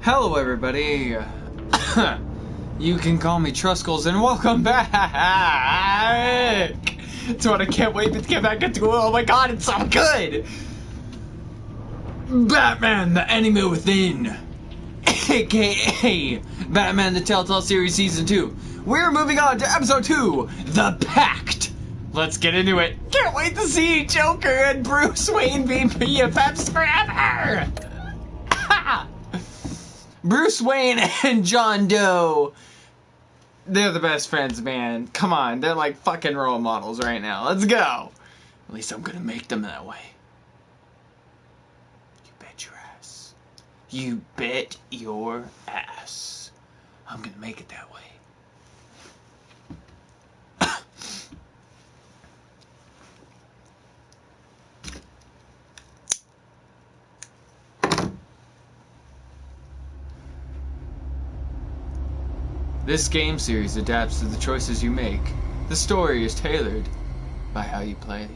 Hello everybody, you can call me Truskulls and welcome back to what I can't wait to get back into. Oh my god, it's so good! Batman, the Enemy Within, aka Batman the Telltale Series Season 2. We're moving on to Episode 2, The Pact. Let's get into it. Can't wait to see Joker and Bruce Wayne be BFFs forever! Bruce Wayne and John Doe, they're the best friends, man. Come on, they're like fucking role models right now. Let's go. At least I'm gonna make them that way. You bet your ass. You bet your ass. I'm gonna make it that way. This game series adapts to the choices you make. The story is tailored by how you play.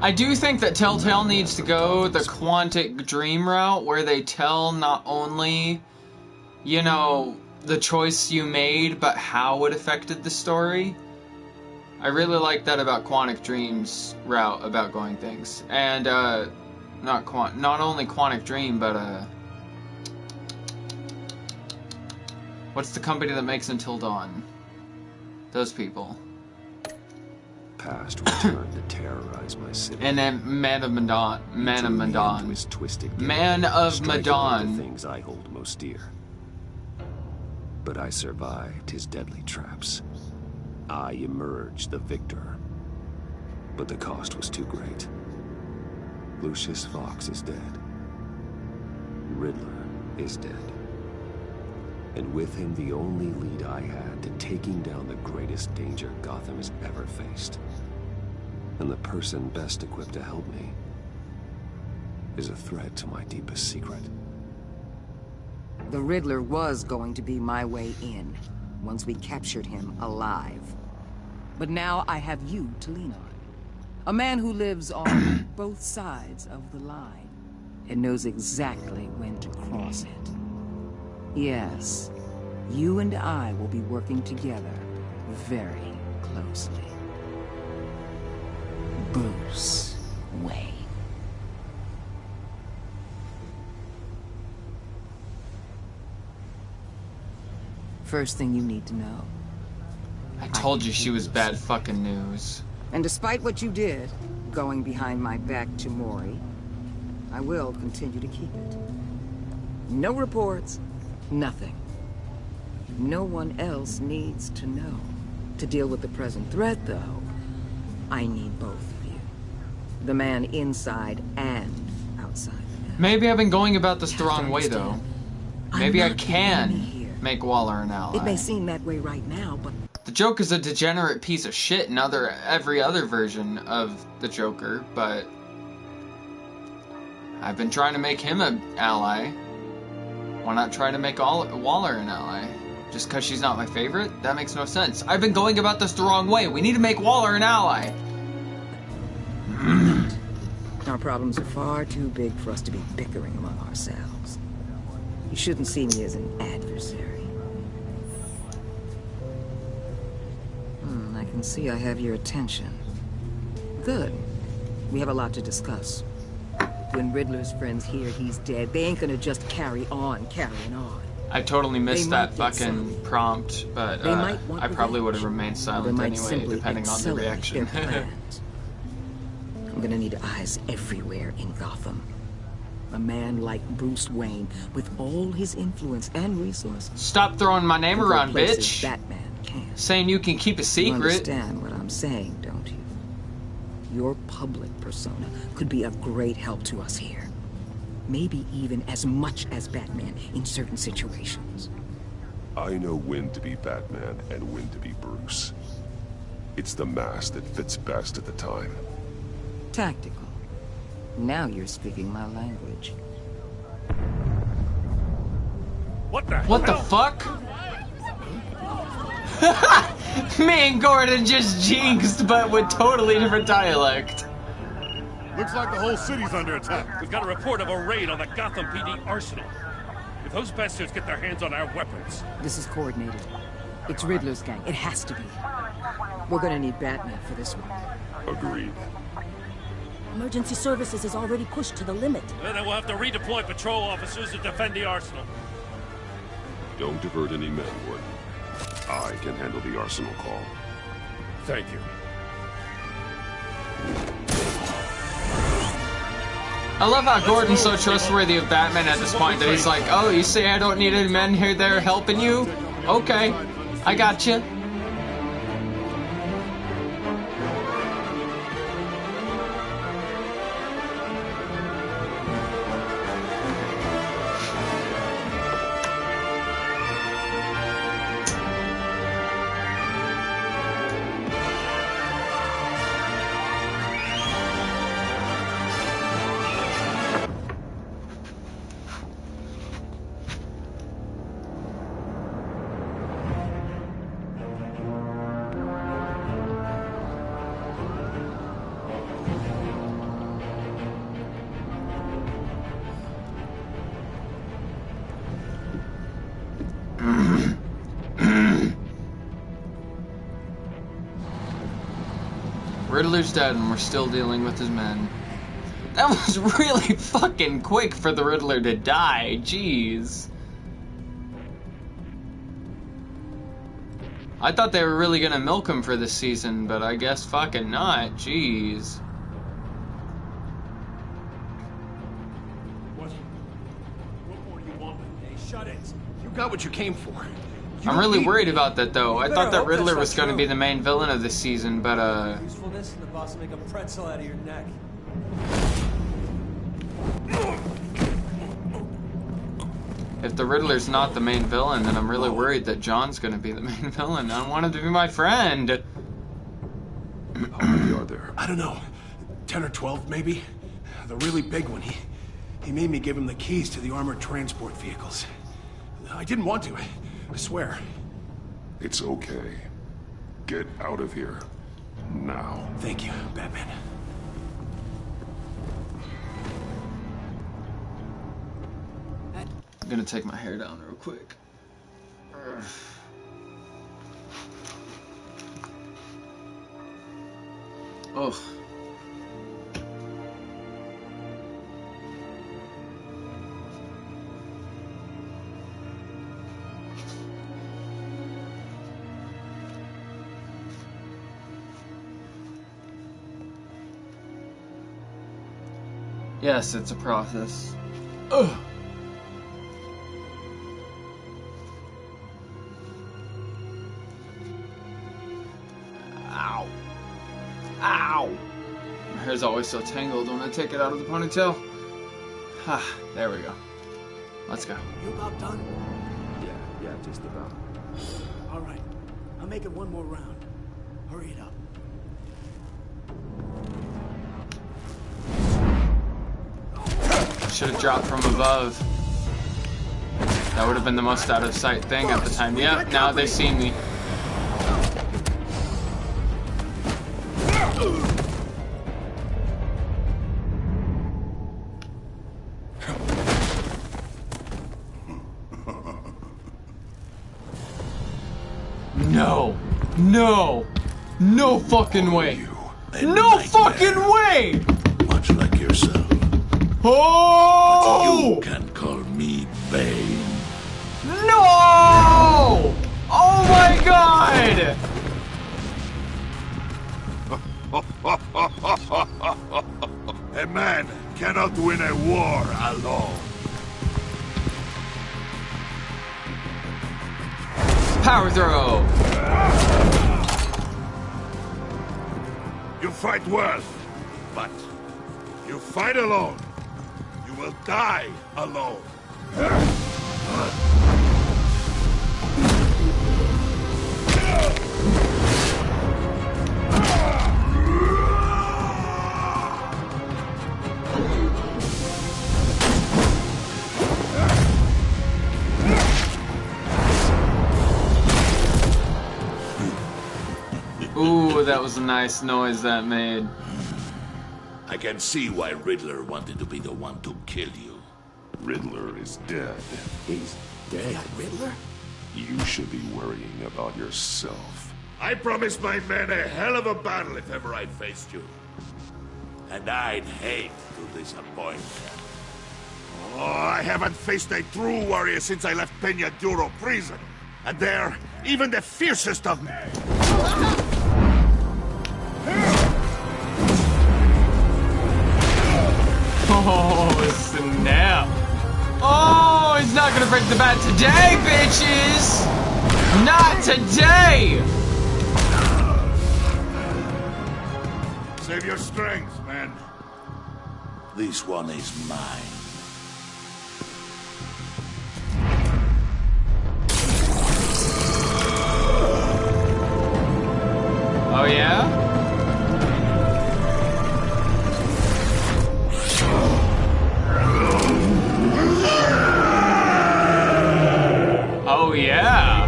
I do think that Telltale needs to go the Quantic Dream route, where they tell not only, you know, the choice you made, but how it affected the story. I really like that about Quantic Dream's route about going things. And, not only Quantic Dream, but, what's the company that makes Until Dawn? Those people. Past returned to terrorize my city. And then Man of Medan. Man of Medan. Was twisted. Man of Medan. The things I hold most dear. But I survived his deadly traps. I emerged the victor. But the cost was too great. Lucius Fox is dead. Riddler is dead. And with him the only lead I had to taking down the greatest danger Gotham has ever faced. And the person best equipped to help me is a threat to my deepest secret. The Riddler was going to be my way in, once we captured him alive. But now I have you to lean on. A man who lives on both sides of the line, and knows exactly when to cross it. Yes, you and I will be working together very closely. Bruce Wayne. First thing you need to know. I told you she was bad fucking news. And despite what you did, going behind my back to Mori, I will continue to keep it. No reports, nothing. No one else needs to know. To deal with the present threat, though, I need both of you. The man inside and outside the man. Maybe I've been going about this the wrong way, though. Maybe I can make Waller an ally. It may seem that way right now, but the Joker's a degenerate piece of shit in every other version of the Joker, but I've been trying to make him an ally. Why not try to make Waller an ally? Just because she's not my favorite? That makes no sense. I've been going about this the wrong way. We need to make Waller an ally. Our problems are far too big for us to be bickering among ourselves. You shouldn't see me as an adversary. I can see I have your attention. Good. We have a lot to discuss. When Riddler's friends hear he's dead, they ain't gonna just carry on carrying on. I totally missed that fucking prompt, but I probably would have remained silent anyway, depending on the reaction. I'm gonna need eyes everywhere in Gotham. A man like Bruce Wayne, with all his influence and resources. Stop throwing my name around, bitch! Batman can. Saying you can keep a secret. You understand what I'm saying, don't you? Your public persona could be of great help to us here. Maybe even as much as Batman in certain situations. I know when to be Batman and when to be Bruce. It's the mask that fits best at the time. Tactical. Now you're speaking my language. What the fuck? Me and Gordon just jinxed, but with totally different dialect. Looks like the whole city's under attack. We've got a report of a raid on the Gotham PD arsenal. If those bastards get their hands on our weapons... This is coordinated. It's Riddler's gang. It has to be. We're gonna need Batman for this one. Agreed. Emergency services is already pushed to the limit. Then we'll have to redeploy patrol officers to defend the arsenal. Don't divert any men, Wood. I can handle the arsenal call. Thank you. I love how Gordon's so trustworthy of Batman at this point that he's like, oh, you say I don't need any men here there helping you? Okay, I got you. Riddler's dead and we're still dealing with his men. That was really fucking quick for the Riddler to die, jeez. I thought they were really gonna milk him for this season, but I guess fucking not, jeez. What more do you want? Hey, shut it. You got what you came for. I'm really worried about that though. I thought that Riddler was gonna be the main villain of this season, but Usefulness and the boss will make a pretzel out of your neck. if the Riddler's not the main villain, then I'm really worried that John's gonna be the main villain. I want him to be my friend. How many are there? I don't know. 10 or 12, maybe? The really big one. He made me give him the keys to the armored transport vehicles. I didn't want to. I swear. It's okay. Get out of here. Now. Thank you, Batman. I'm gonna take my hair down real quick. Ugh. Yes, it's a process. Ugh. Ow. Ow. My hair's always so tangled when I take it out of the ponytail. Ah, there we go. Let's go. You about done? Yeah, just about. All right. I'll make it one more round. Hurry it up. Should have dropped from above. That would have been the most out of sight thing at the time. Yep, now they see me. No. No. No fucking way. No fucking way! Much like yourself. Oh! You can call me Bane. No! Oh my god! A man cannot win a war alone. Power throw! You fight well, but you fight alone. You will die alone. Ooh, that was a nice noise that made. I can see why Riddler wanted to be the one to kill you. Riddler is dead. He's dead. Got Riddler? You should be worrying about yourself. I promised my men a hell of a battle if ever I faced you. And I'd hate to disappoint them. Oh, I haven't faced a true warrior since I left Peña Duro prison. And they're even the fiercest of men. Oh, snap. Oh, he's not gonna break the bat today, bitches! Not today! Save your strength, man. This one is mine. Oh, yeah? Oh, yeah.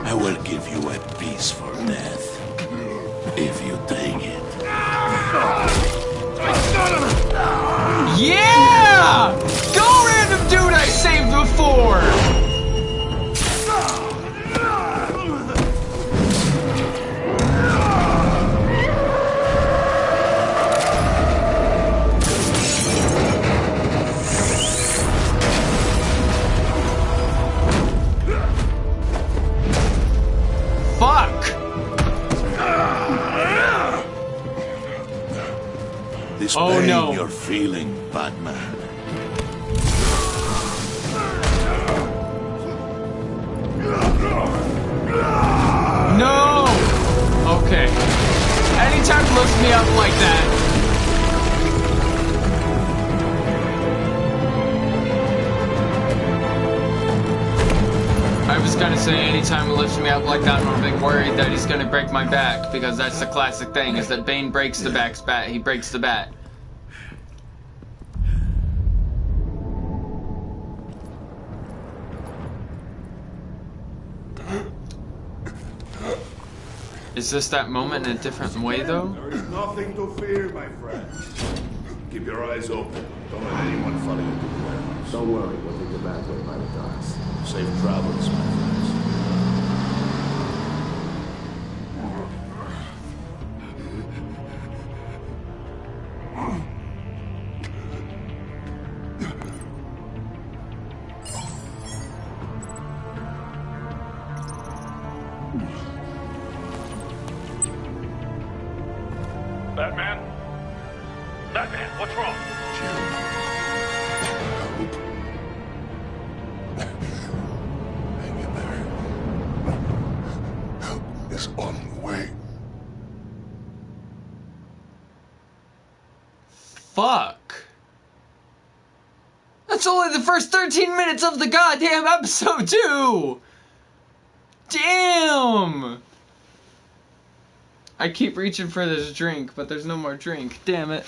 I will give you a peaceful death. If you take it. Yeah! Go, random dude I saved before! Fuck! This Oh, pain no. you're feeling, Batman. No! Okay. Anytime he lifts me up like that. I was gonna say anytime he lifts me up like that, I'm a bit worried that he's gonna break my back, because that's the classic thing, is that Bane breaks the back's bat, he breaks the bat. Is this that moment in a different way, though? There is nothing to fear, my friend. Keep your eyes open. Don't let anyone follow you to the warehouse. Don't worry, we'll take the back way by the docks. Safe travels, my friends. Batman? Batman, what's wrong? Hang in there. Help is on the way. Fuck. That's only the first 13 minutes of the goddamn episode, too! Damn! I keep reaching for this drink, but there's no more drink. Damn it.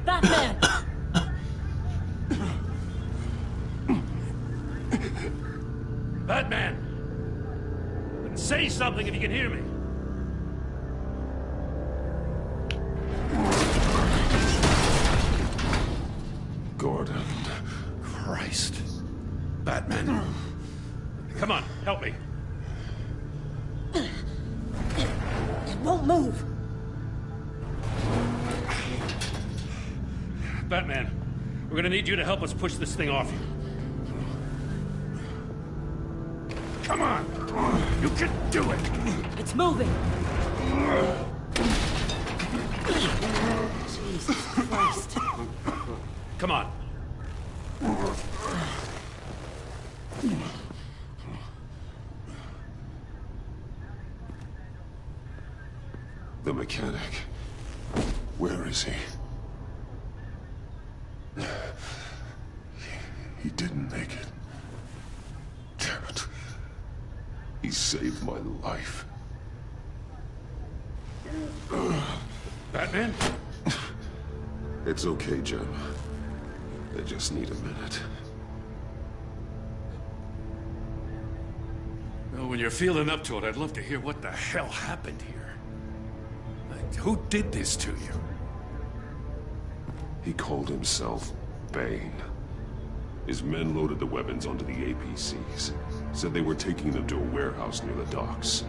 Batman! Batman! Say something if you can hear me. Gordon. Christ. Batman. Come on, help me. It won't move. Batman, we're gonna need you to help us push this thing off you. Come on! You can do it! It's moving. Jesus Christ. Come on. The mechanic. Where is he? He didn't make it. Damn it. He saved my life. Batman? It's okay, Jim. I just need a minute. Well, when you're feeling up to it, I'd love to hear what the hell happened here. Like, who did this to you? He called himself Bane. His men loaded the weapons onto the APCs. Said they were taking them to a warehouse near the docks.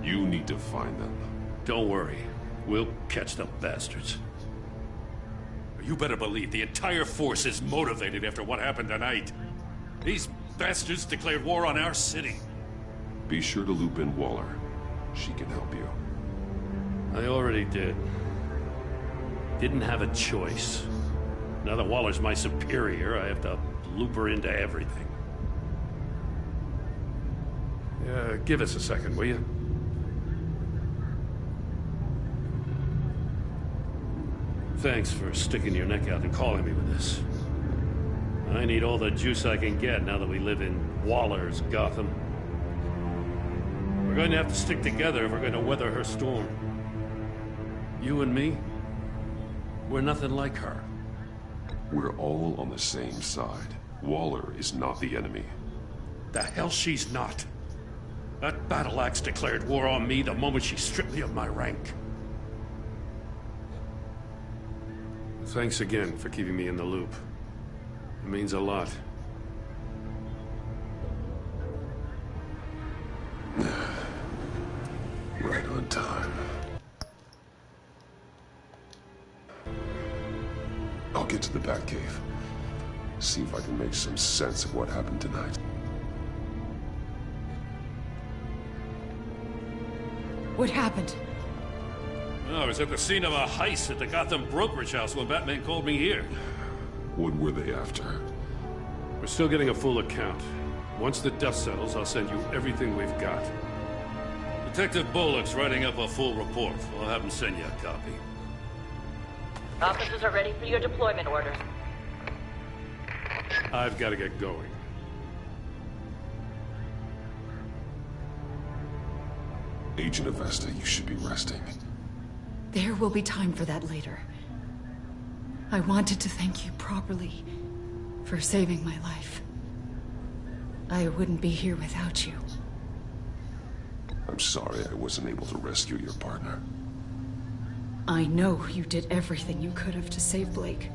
You need to find them. Don't worry. We'll catch them bastards. You better believe the entire force is motivated after what happened tonight. These bastards declared war on our city. Be sure to loop in Waller. She can help you. I already did. Didn't have a choice. Now that Waller's my superior, I have to loop her into everything. Give us a second, will you? Thanks for sticking your neck out and calling me with this. I need all the juice I can get now that we live in Waller's Gotham. We're going to have to stick together if we're going to weather her storm. You and me, we're nothing like her. We're all on the same side. Waller is not the enemy. The hell she's not. That battle axe declared war on me the moment she stripped me of my rank. Thanks again for keeping me in the loop. It means a lot. Right on time. I'll get to the Batcave. See if I can make some sense of what happened tonight. What happened? Oh, I was at the scene of a heist at the Gotham brokerage house when Batman called me here. What were they after? We're still getting a full account. Once the dust settles, I'll send you everything we've got. Detective Bullock's writing up a full report. I'll have him send you a copy. Officers are ready for your deployment orders. I've got to get going. Agent Avesta, you should be resting. There will be time for that later. I wanted to thank you properly for saving my life. I wouldn't be here without you. I'm sorry I wasn't able to rescue your partner. I know you did everything you could have to save Blake.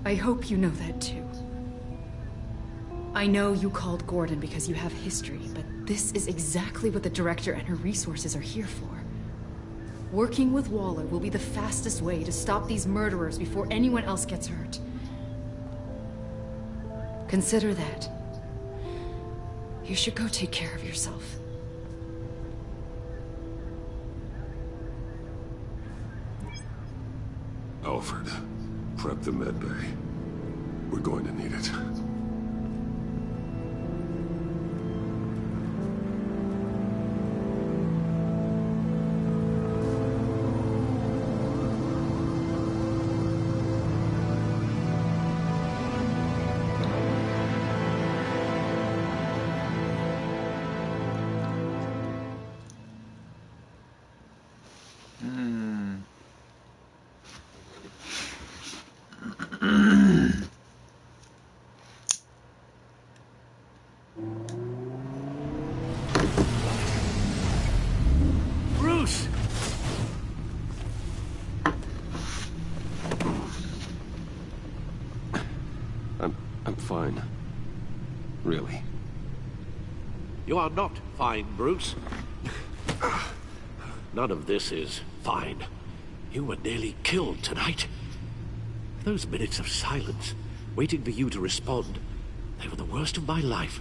I hope you know that too. I know you called Gordon because you have history, but this is exactly what the Director and her resources are here for. Working with Waller will be the fastest way to stop these murderers before anyone else gets hurt. Consider that. You should go take care of yourself. Alfred, prep the med bay. We're going to need it. Bruce! I'm fine. Really. You are not fine, Bruce. None of this is fine. You were nearly killed tonight. Those minutes of silence, waiting for you to respond, they were the worst of my life.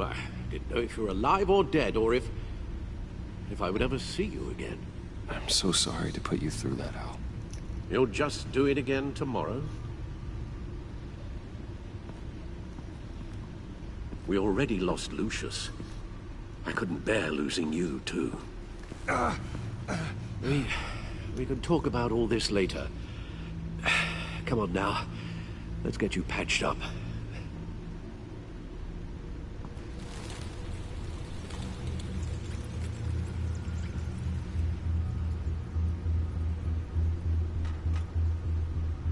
I didn't know if you were alive or dead, or if I would ever see you again. I'm so sorry to put you through that, Al. You'll just do it again tomorrow? We already lost Lucius. I couldn't bear losing you, too. We can talk about all this later. Come on now. Let's get you patched up.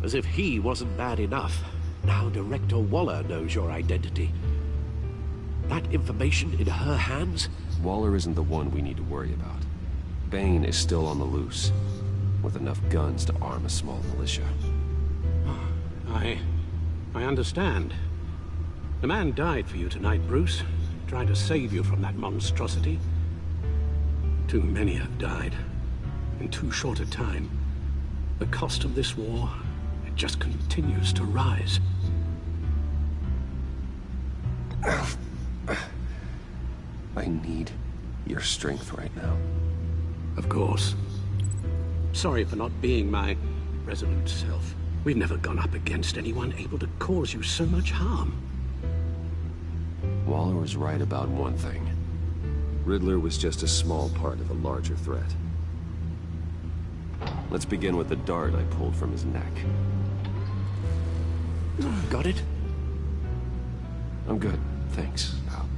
As if he wasn't bad enough. Now Director Waller knows your identity. That information in her hands? Waller isn't the one we need to worry about. Bane is still on the loose, with enough guns to arm a small militia. I understand. The man died for you tonight, Bruce. Trying to save you from that monstrosity. Too many have died. In too short a time. The cost of this war, it just continues to rise. I need your strength right now. Of course. Sorry for not being my resolute self. We've never gone up against anyone able to cause you so much harm. Waller was right about one thing. Riddler was just a small part of a larger threat. Let's begin with the dart I pulled from his neck. Got it? I'm good, thanks, pal.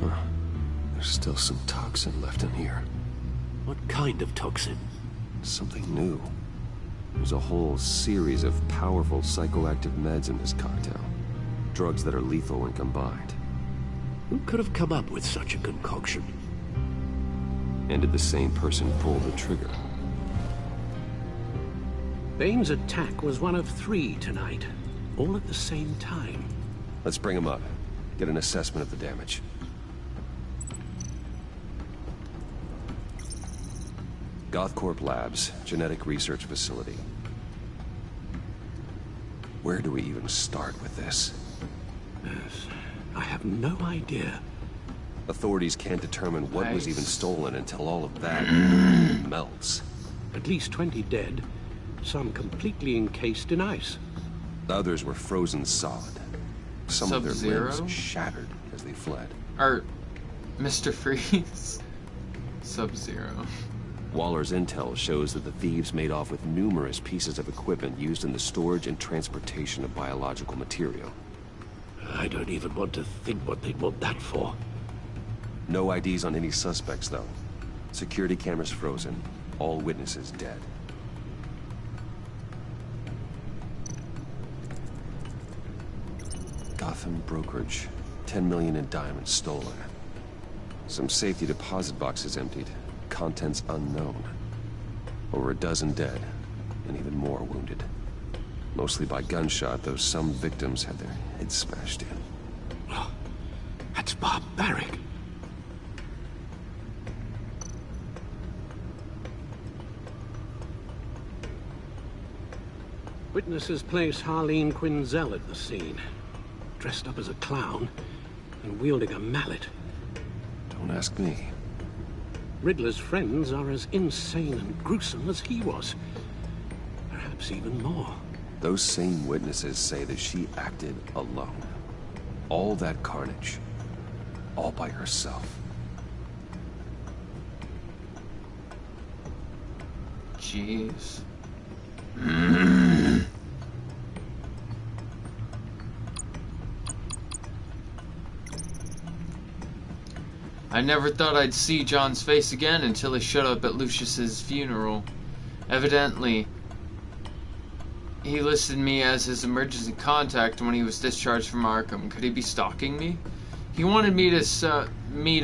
Huh. There's still some toxin left in here. What kind of toxin? Something new. There's a whole series of powerful psychoactive meds in this cocktail. Drugs that are lethal when combined. Who could have come up with such a concoction? And did the same person pull the trigger? Bane's attack was one of 3 tonight, all at the same time. Let's bring him up. Get an assessment of the damage. Gothcorp Labs, genetic research facility. Where do we even start with this? Yes, I have no idea. Authorities can't determine what was even stolen until all of that melts. At least 20 dead, some completely encased in ice. Others were frozen solid. Some of their limbs shattered as they fled. Or Mr. Freeze. Sub-Zero. Waller's intel shows that the thieves made off with numerous pieces of equipment used in the storage and transportation of biological material. I don't even want to think what they'd want that for. No IDs on any suspects, though. Security cameras frozen. All witnesses dead. Gotham brokerage. 10 million in diamonds stolen. Some safety deposit boxes emptied. Contents unknown. Over a dozen dead, and even more wounded. Mostly by gunshot, though some victims had their heads smashed in. Oh, that's barbaric. Witnesses place Harleen Quinzel at the scene. Dressed up as a clown and wielding a mallet. Don't ask me. Riddler's friends are as insane and gruesome as he was. Perhaps even more. Those same witnesses say that she acted alone. All that carnage. All by herself. Jeez. I never thought I'd see John's face again until he showed up at Lucius's funeral. Evidently, he listed me as his emergency contact when he was discharged from Arkham. Could he be stalking me? He wanted me to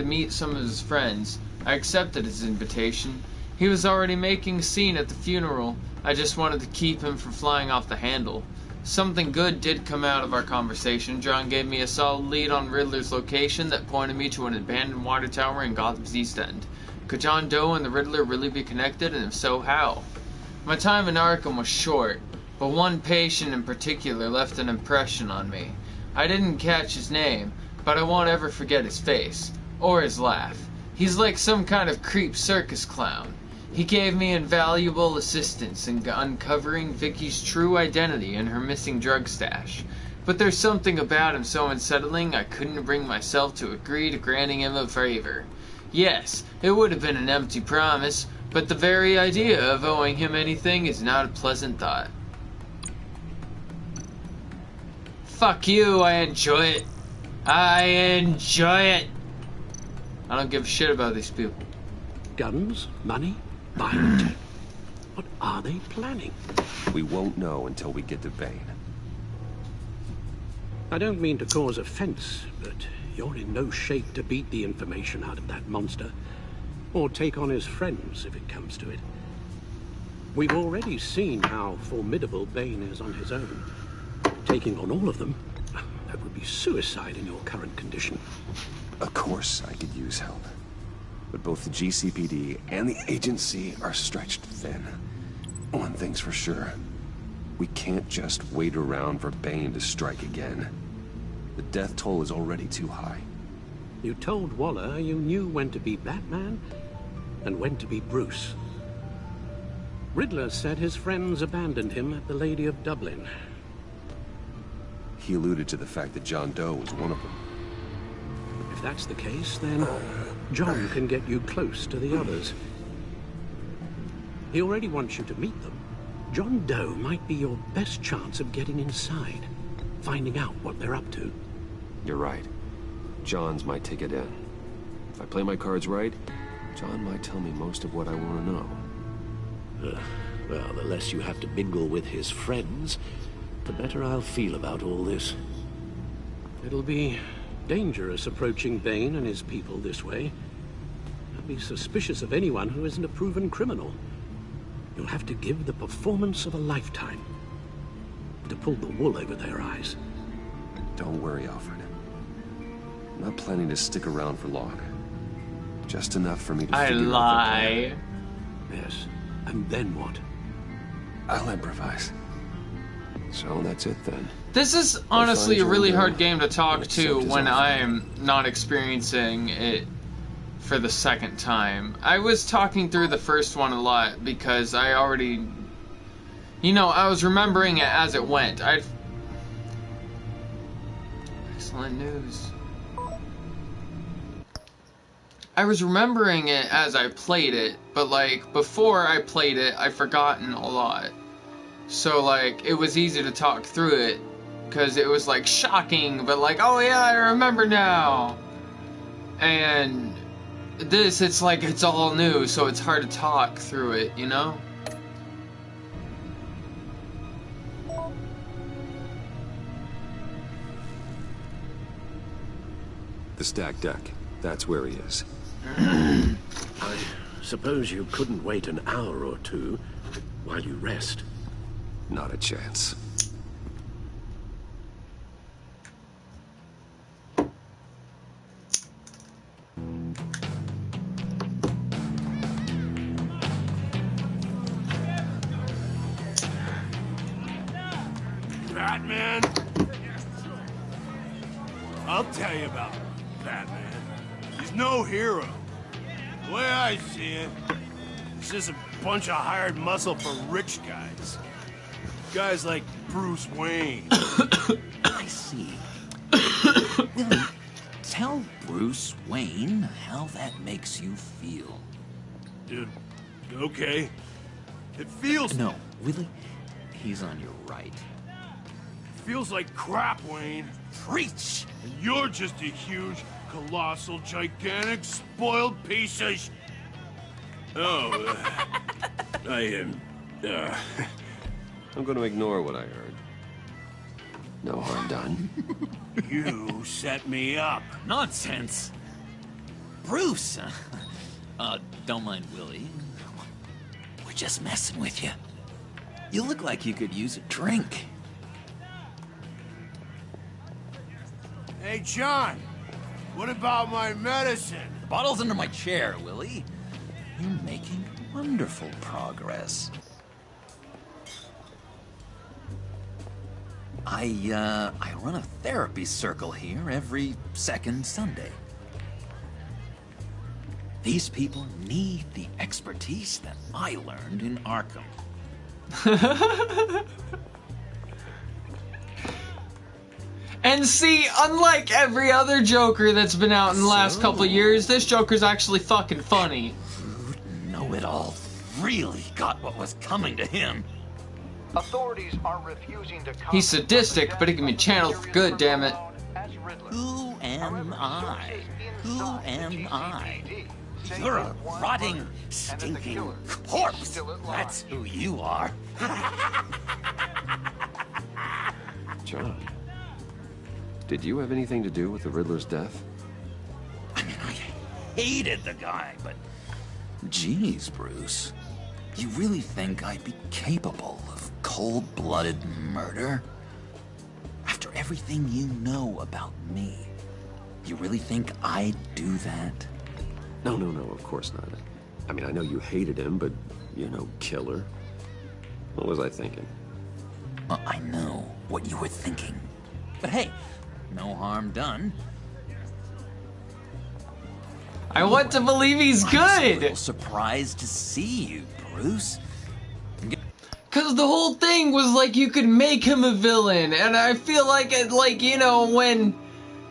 meet some of his friends. I accepted his invitation. He was already making a scene at the funeral. I just wanted to keep him from flying off the handle. Something good did come out of our conversation. John gave me a solid lead on Riddler's location that pointed me to an abandoned water tower in Gotham's East End. Could John Doe and the Riddler really be connected, and if so, how? My time in Arkham was short, but one patient in particular left an impression on me. I didn't catch his name, but I won't ever forget his face, or his laugh. He's like some kind of creep circus clown. He gave me invaluable assistance in uncovering Vicky's true identity and her missing drug stash. But there's something about him so unsettling I couldn't bring myself to agree to granting him a favor. Yes, it would have been an empty promise, but the very idea of owing him anything is not a pleasant thought. Fuck you, I enjoy it. I enjoy it. I don't give a shit about these people. Guns, money, violent. What are they planning? We won't know until we get to Bane. I don't mean to cause offense, but you're in no shape to beat the information out of that monster, or take on his friends if it comes to it. We've already seen how formidable Bane is on his own. Taking on all of them, that would be suicide in your current condition. Of course I could use help. But both the GCPD and the agency are stretched thin. One thing's for sure. We can't just wait around for Bane to strike again. The death toll is already too high. You told Waller you knew when to be Batman and when to be Bruce. Riddler said his friends abandoned him at the Lady of Dublin. He alluded to the fact that John Doe was one of them. If that's the case, then John can get you close to the others. He already wants you to meet them. John Doe might be your best chance of getting inside, finding out what they're up to. You're right. John's my ticket in. If I play my cards right, John might tell me most of what I want to know. Well, the less you have to mingle with his friends, the better I'll feel about all this. It'll be dangerous approaching Bane and his people this way. I'd be suspicious of anyone who isn't a proven criminal. You'll have to give the performance of a lifetime to pull the wool over their eyes. Don't worry, Alfred. I'm not planning to stick around for long. Just enough for me to figure out the plan. Yes, and then what? I'll improvise. So that's it then. This is honestly a really hard game to talk to when I'm not experiencing it for the second time. I was talking through the first one a lot because I already... You know, I was remembering it as it went. Excellent news. I was remembering it as I played it, but like, before I played it, I'd forgotten a lot. So like, it was easy to talk through it, because it was like shocking, but like, oh yeah, I remember now. And this, it's like, it's all new, so it's hard to talk through it, you know? The stacked deck. That's where he is. I suppose you couldn't wait an hour or two while you rest. Not a chance. Batman? I'll tell you about Batman. He's no hero. The way I see it, he's just a bunch of hired muscle for rich guys. Guys like Bruce Wayne. I see. Willie, tell Bruce Wayne how that makes you feel. Dude, okay. It feels... No, Willie, he's on your right. It feels like crap, Wayne. Preach! And you're just a huge, colossal, gigantic, spoiled piece of Oh, I am, I'm gonna ignore what I heard. No harm done. You set me up. Nonsense! Bruce! Don't mind Willie. We're just messing with you. You look like you could use a drink. Hey, John. What about my medicine? The bottle's under my chair, Willie. You're making wonderful progress. I run a therapy circle here every second Sunday. These people need the expertise that I learned in Arkham. And see, unlike every other Joker that's been out in the last couple of years, this Joker's actually fucking funny. Know-it-all really got what was coming to him. Authorities are refusing to He's sadistic, but he can be channeled for good, damn it. Who am I? Who am I? You're a rotting, stinking corpse. That's who you are. John, did you have anything to do with the Riddler's death? I mean, I hated the guy, but... Geez, Bruce. You really think I'd be capable of cold-blooded murder? After everything you know about me, you really think I'd do that? No, of course not. I mean, I know you hated him, but you're no killer. What was I thinking? I know what you were thinking. But hey, no harm done. I want to believe he's good! I'm a little surprised to see you, Bruce. Cause the whole thing was like you could make him a villain, and I feel like it, like, you know, when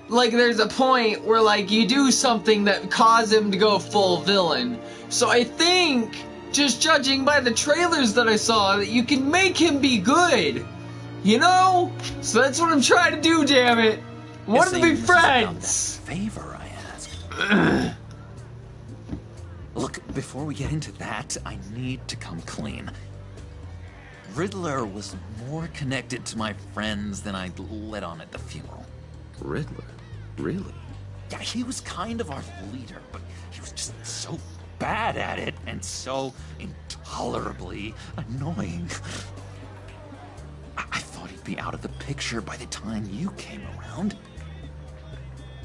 like there's a point where like you do something that caused him to go full villain. So I think, just judging by the trailers that I saw, that you can make him be good. You know? So that's what I'm trying to do, damn it. I want to be friends. Favor, I asked. Look, before we get into that, I need to come clean. Riddler was more connected to my friends than I'd let on at the funeral. Riddler? Really? Yeah, he was kind of our leader, but he was just so bad at it and so intolerably annoying. I thought he'd be out of the picture by the time you came around.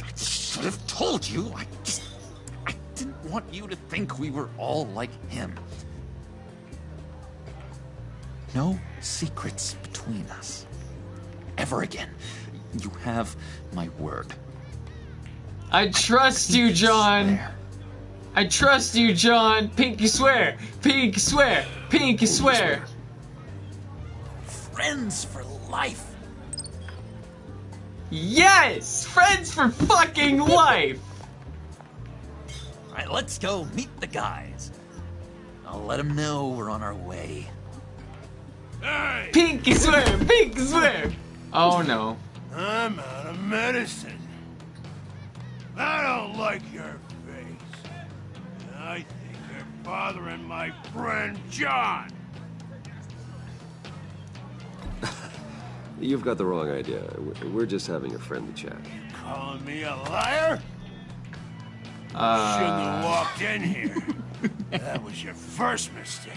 I should have told you. I didn't want you to think we were all like him. No secrets between us. Ever again. You have my word. I trust you, John. I trust you, John. Pinky swear. Pinky swear. Pinky swear. Friends for life. Yes! Friends for fucking life! Alright, let's go meet the guys. I'll let them know we're on our way. Hey! Pinky swear! Pinky swear! Oh no. I'm out of medicine. I don't like your face. I think you're bothering my friend John. You've got the wrong idea. We're just having a friendly chat. Calling me a liar? Shouldn't have walked in here. That was your first mistake.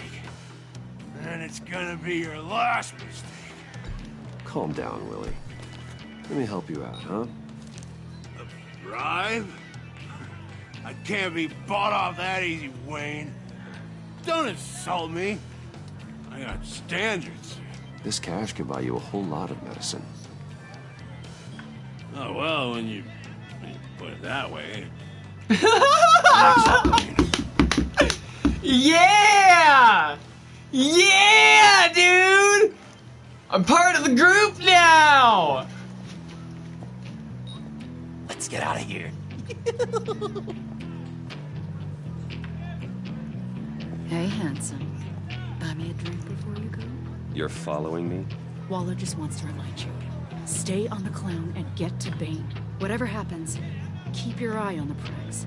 And it's gonna be your last mistake. Calm down, Willie. Let me help you out, huh? A bribe? I can't be bought off that easy, Wayne. Don't insult me. I got standards. This cash can buy you a whole lot of medicine. Oh, well, when you put it that way. Yeah! Yeah, dude! I'm part of the group now! Let's get out of here. Hey, handsome. Buy me a drink before you go? You're following me? Waller just wants to remind you. Stay on the clown and get to Bane. Whatever happens, keep your eye on the prize.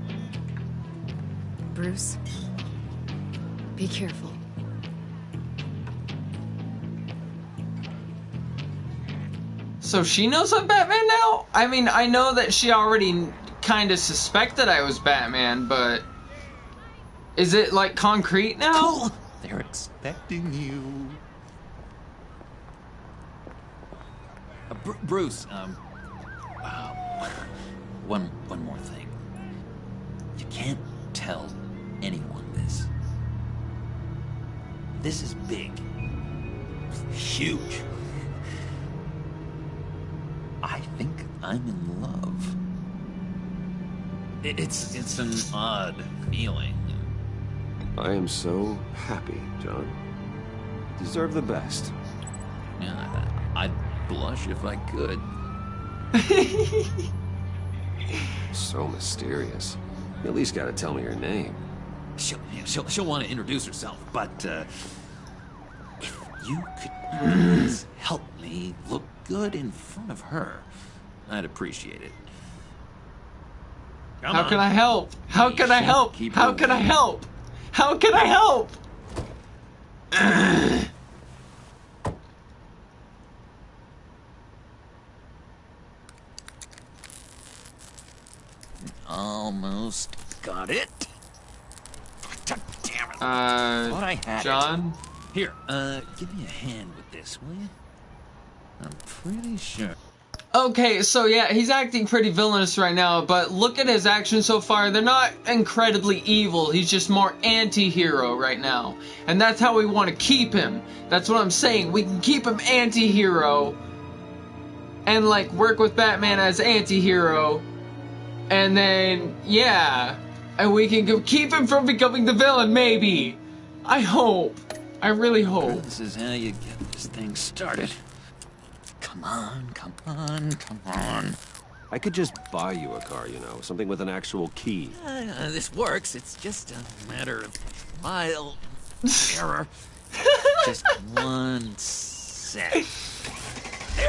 Bruce, be careful. So she knows I'm Batman now? I mean, I know that she already kind of suspected I was Batman, but... Is it, like, concrete now? Cool. They're expecting you. Bruce, one more thing. You can't tell anyone this. This is big. Huge. I think I'm in love. It's an odd feeling. I am so happy, John. You deserve the best. Yeah, I'd blush if I could. So mysterious. You at least gotta tell me your name. She'll want to introduce herself, but if you could please help me look good in front of her, I'd appreciate it. How can I help? How can I help? How can I help? How can I help? Almost got it. Damn it. Thought I had John? It. Here, give me a hand with this, will you? I'm pretty sure. Okay, so yeah, he's acting pretty villainous right now, but look at his actions so far. They're not incredibly evil. He's just more anti-hero right now. And that's how we want to keep him. That's what I'm saying. We can keep him anti-hero and like work with Batman as anti-hero. And then, yeah, and we can keep him from becoming the villain, maybe. I hope. I really hope. This is how you get this thing started. Come on, come on, come on. I could just buy you a car, you know, something with an actual key. This works. It's just a matter of trial and error. Just one sec.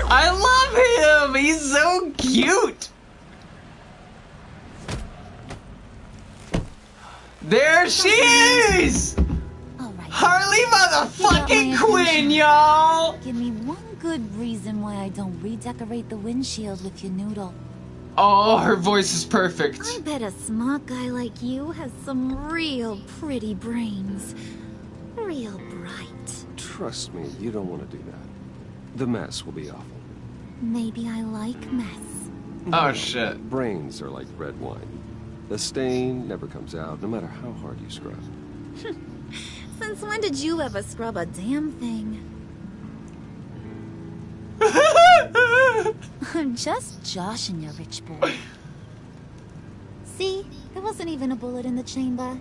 I love him! He's so cute! There she is! Harley motherfucking Quinn, y'all! Give me one good reason why I don't redecorate the windshield with your noodle. Oh, her voice is perfect. I bet a smart guy like you has some real pretty brains. Real bright. Trust me, you don't want to do that. The mess will be awful. Maybe I like mess. Oh, shit. Brains are like red wine. The stain never comes out, no matter how hard you scrub. Since when did you ever scrub a damn thing? I'm just joshing you, rich boy. See? There wasn't even a bullet in the chamber.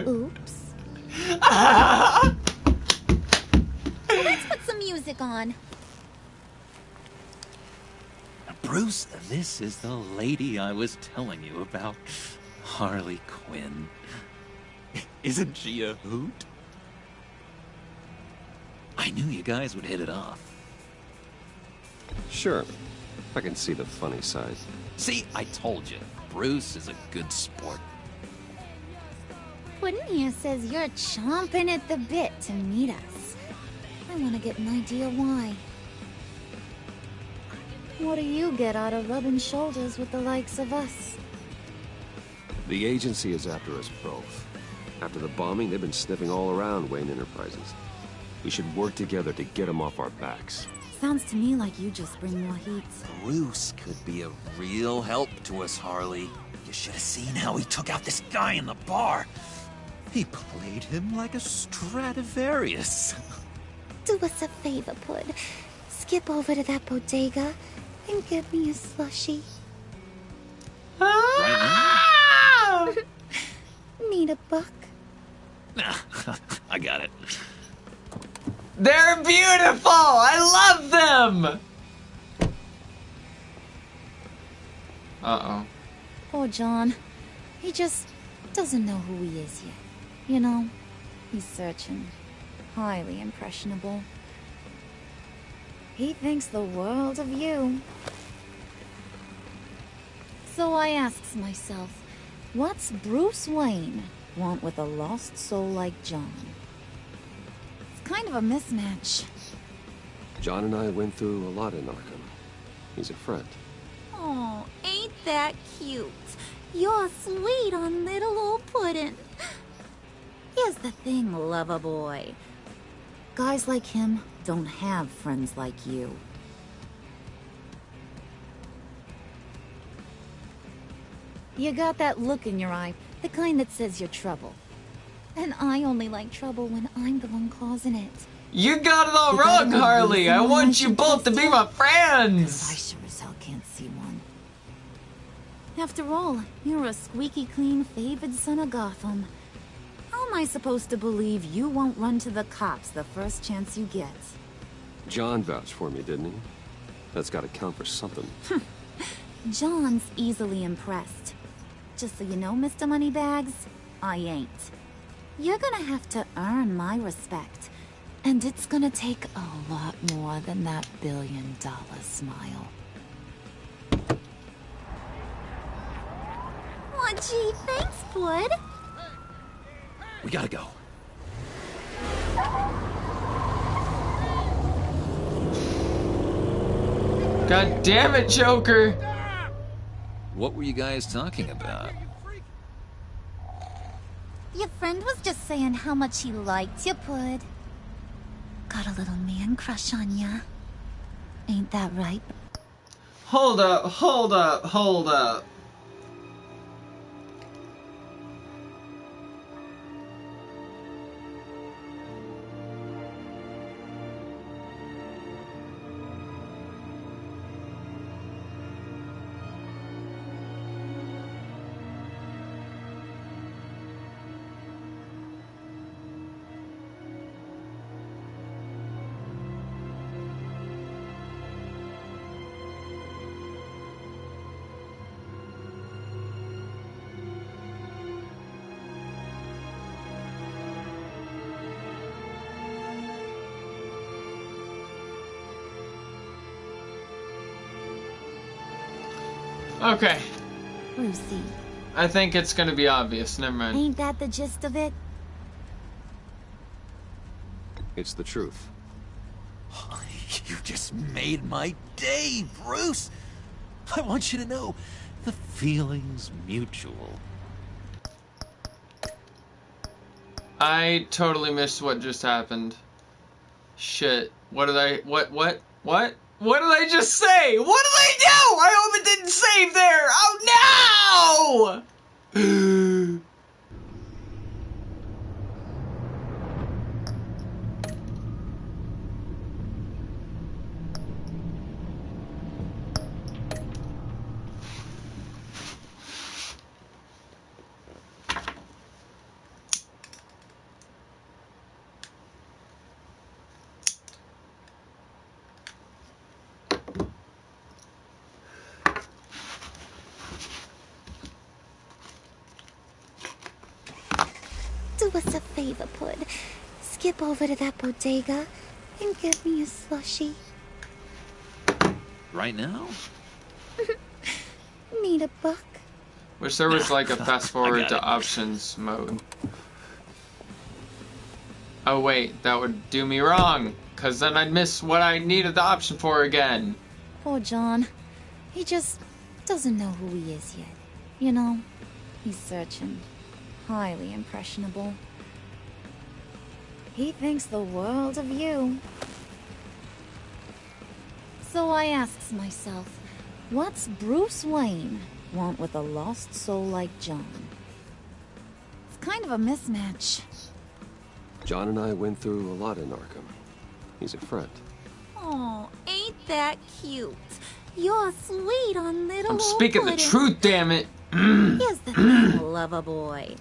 Oops. Let's put some music on. Bruce, this is the lady I was telling you about. Harley Quinn. Isn't she a hoot? I knew you guys would hit it off. Sure. I can see the funny side. See, I told you. Bruce is a good sport. Puddin' here says you're chomping at the bit to meet us. I want to get an idea why. What do you get out of rubbing shoulders with the likes of us? The agency is after us both. After the bombing, they've been sniffing all around Wayne Enterprises. We should work together to get them off our backs. Sounds to me like you just bring more heat. Bruce could be a real help to us, Harley. You should have seen how he took out this guy in the bar. He played him like a Stradivarius. Do us a favor, Pud. Skip over to that bodega and get me a slushie. Right Need a buck? now? I got it. They're beautiful! I love them! Uh-oh. Poor John. He just doesn't know who he is yet. You know, he's searching. Highly impressionable. He thinks the world of you. So I asks myself, what's Bruce Wayne want with a lost soul like John? It's kind of a mismatch. John and I went through a lot in Arkham. He's a friend. Oh, ain't that cute? You're sweet on little old Puddin'. Here's the thing, lover boy. Guys like him don't have friends like you. You got that look in your eye, the kind that says you're trouble. And I only like trouble when I'm the one causing it. You got it all wrong, Harley! I want you both to be my friends! I sure as hell can't see one. After all, you're a squeaky clean favored son of Gotham. How am I supposed to believe you won't run to the cops the first chance you get? John vouched for me, didn't he? That's gotta count for something. John's easily impressed. Just so you know, Mr. Moneybags, I ain't. You're gonna have to earn my respect. And it's gonna take a lot more than that billion-dollar smile. Aw, gee, thanks, bud. We gotta go. God damn it, Joker! What were you guys talking about? Your friend was just saying how much he liked you, Pud. Got a little man crush on ya. Ain't that right? Hold up, hold up, hold up. Okay. Brucey. I think it's gonna be obvious. Never mind. Ain't that the gist of it? It's the truth. You just made my day, Bruce. I want you to know, the feeling's mutual. I totally missed what just happened. Shit. What did I... What did I just say? What did I do? I hope it didn't save there. Oh, no! Do us a favor, Pud. Skip over to that bodega and get me a slushie. Right now? Need a buck? Wish there was like a fast forward to options mode. Oh wait, that would do me wrong, cause then I'd miss what I needed the option for again. Poor John. He just doesn't know who he is yet. You know, he's searching. Highly impressionable. He thinks the world of you. So I asks myself, what's Bruce Wayne want with a lost soul like John? It's kind of a mismatch. John and I went through a lot in Arkham. He's a friend. Oh, ain't that cute? You're sweet on little I'm old speaking the pudding. truth, damn it. Here's the thing, lover boy.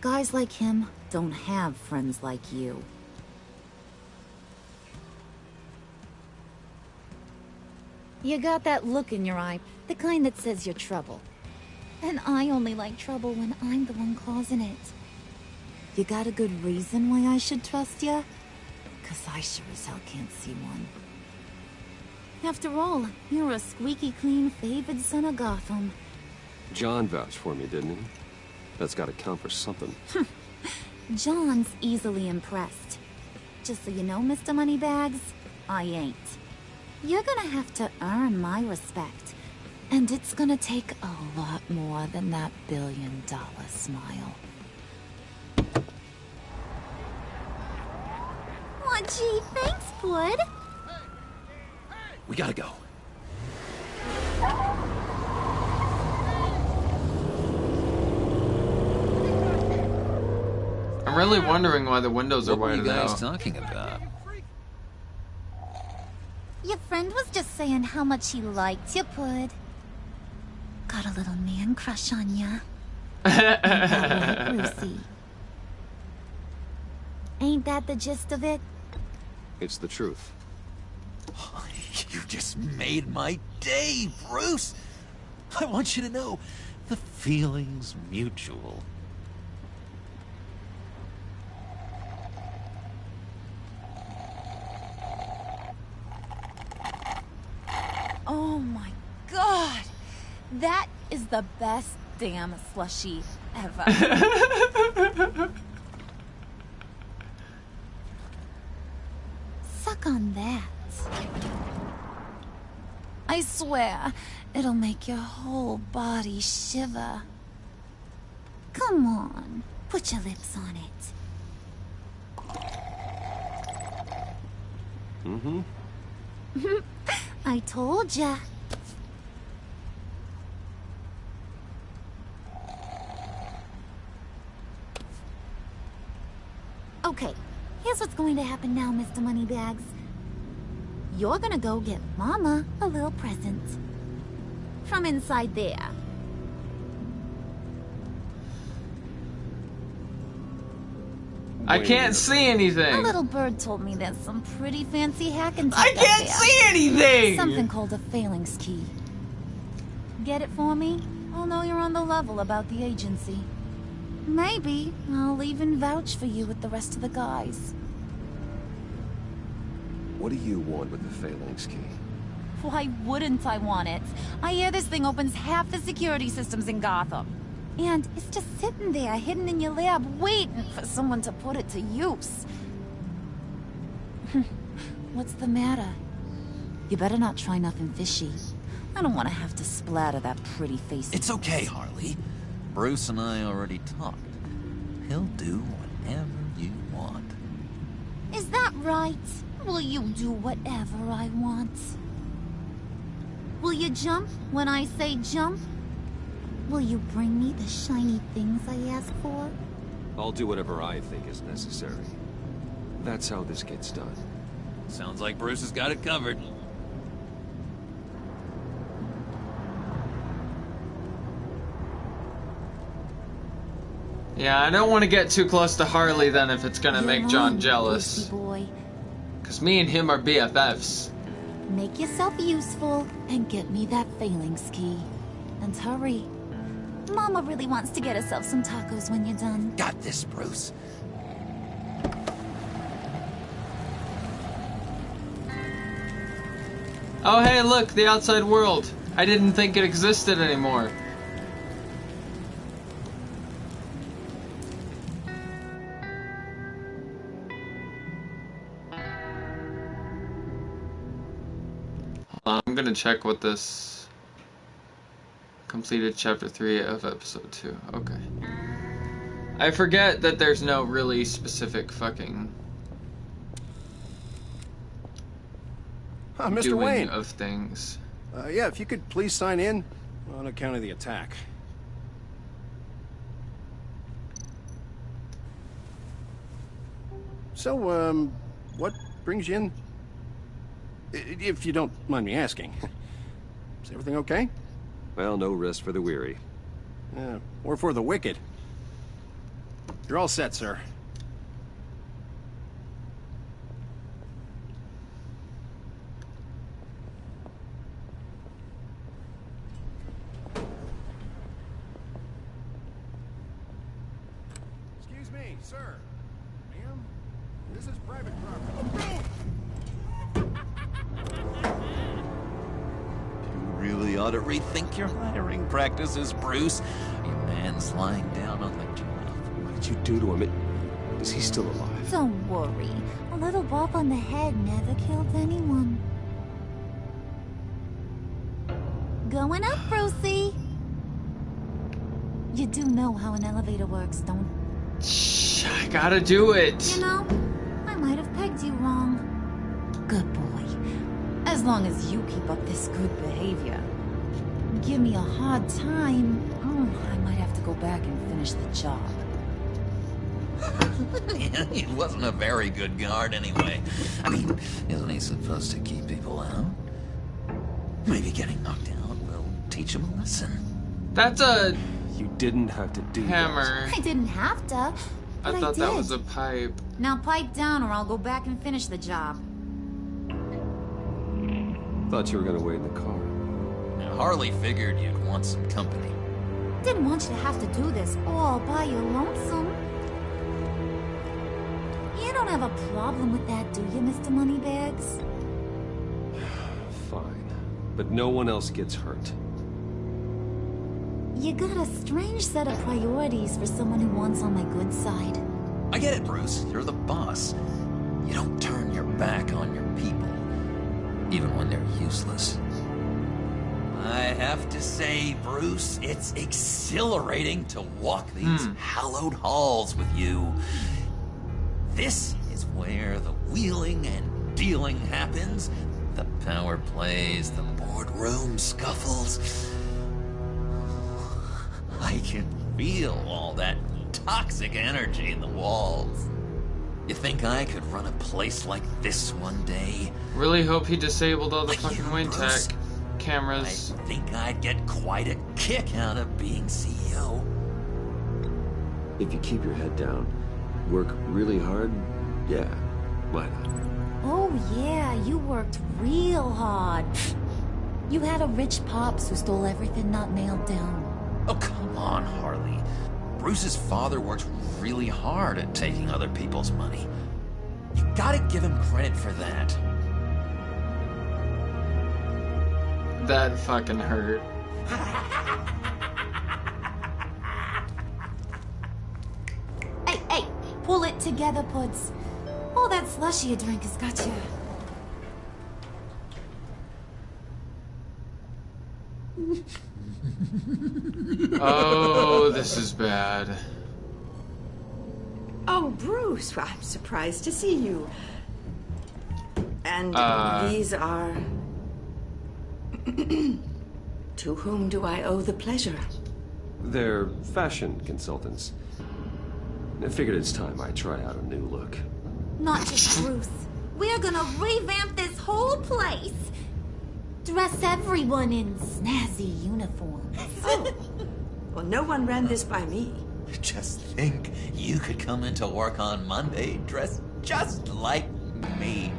Guys like him don't have friends like you. You got that look in your eye, the kind that says you're trouble. And I only like trouble when I'm the one causing it. You got a good reason why I should trust you? 'Cause I sure as hell can't see one. After all, you're a squeaky clean favored son of Gotham. John vouched for me, didn't he? That's gotta count for something. John's easily impressed. Just so you know, Mr. Moneybags, I ain't. You're gonna have to earn my respect. And it's gonna take a lot more than that billion-dollar smile. Aw, gee, thanks, bud. We gotta go. I'm really wondering why the windows are What were you whited guys out. talking about? Your friend was just saying how much he liked you, Pud. Got a little man crush on ya. Ain't that right, Brucey? Ain't that the gist of it? It's the truth. You just made my day, Bruce. I want you to know the feeling's mutual. Oh my god! That is the best damn slushie ever. Suck on that. I swear, it'll make your whole body shiver. Come on, put your lips on it. Mm-hmm. I told ya. Okay, here's what's going to happen now, Mr. Moneybags. You're gonna go get Mama a little present. From inside there. I can't see anything. A little bird told me there's some pretty fancy hacking tech I up can't there. see anything! Something called a phalanx key. Get it for me? I'll know you're on the level about the agency. Maybe I'll even vouch for you with the rest of the guys. What do you want with the phalanx key? Why wouldn't I want it? I hear this thing opens half the security systems in Gotham. And it's just sitting there, hidden in your lab, waiting for someone to put it to use. What's the matter? You better not try nothing fishy. I don't want to have to splatter that pretty face. It's okay, Harley. Bruce and I already talked. He'll do whatever you want. Is that right? Will you do whatever I want? Will you jump when I say jump? Will you bring me the shiny things I ask for? I'll do whatever I think is necessary. That's how this gets done. Sounds like Bruce has got it covered. Yeah, I don't want to get too close to Harley then if it's gonna make John jealous. Boy. Cause me and him are BFFs. Make yourself useful and get me that phalanx key. And hurry. Mama really wants to get herself some tacos when you're done. Got this, Bruce. Oh hey, look, the outside world. I didn't think it existed anymore. I'm gonna check what this completed chapter 3 of episode 2. Okay. I forget that there's no really specific fucking Mr. doing Wayne. of things. Yeah, if you could please sign in on account of the attack. So, what brings you in? If you don't mind me asking. Is everything okay? Well, no rest for the weary. Or for the wicked. You're all set, sir. Excuse me, sir. Ma'am? This is private property. Really ought to rethink your hiring practices, Bruce. Your man's lying down on the job. What did you do to him? Is he still alive? Don't worry. A little bump on the head never killed anyone. Going up, Brucey. You do know how an elevator works, don't you? Shh, I gotta do it. You know, I might have pegged you wrong. Good boy. As long as you keep up this good behavior. Give me a hard time, I might have to go back and finish the job. He wasn't a very good guard anyway. I mean, isn't he supposed to keep people out? Maybe getting knocked out will teach him a lesson. That's a... You didn't have to do hammer. I didn't have to, but I thought did. that was a pipe. Now pipe down or I'll go back and finish the job. Thought you were gonna wait in the car. Now, Harley figured you'd want some company. Didn't want you to have to do this all by your lonesome. You don't have a problem with that, do you, Mr. Moneybags? Fine. But no one else gets hurt. You got a strange set of priorities for someone who wants on my good side. I get it, Bruce. You're the boss. You don't turn your back on your people, even when they're useless. I have to say, Bruce, it's exhilarating to walk these hallowed halls with you. This is where the wheeling and dealing happens. The power plays, the boardroom scuffles. I can feel all that toxic energy in the walls. You think I could run a place like this one day? Really hope he disabled all the fucking wind tech cameras. I think I'd get quite a kick out of being CEO. If you keep your head down, work really hard, yeah, why not? Oh yeah, you worked real hard. You had a rich pops who stole everything not nailed down. Oh, come on, Harley. Bruce's father worked really hard at taking other people's money. You gotta give him credit for that. That fucking hurt. Hey, pull it together, Puds. All that slushy you drank has got you. Oh, this is bad. Oh, Bruce, I'm surprised to see you. And these are... To whom do I owe the pleasure? They're fashion consultants. I figured it's time I try out a new look. Not just Bruce. We're gonna revamp this whole place. Dress everyone in snazzy uniforms. Oh. Well, no one ran this by me. Just think, you could come into work on Monday dressed just like me.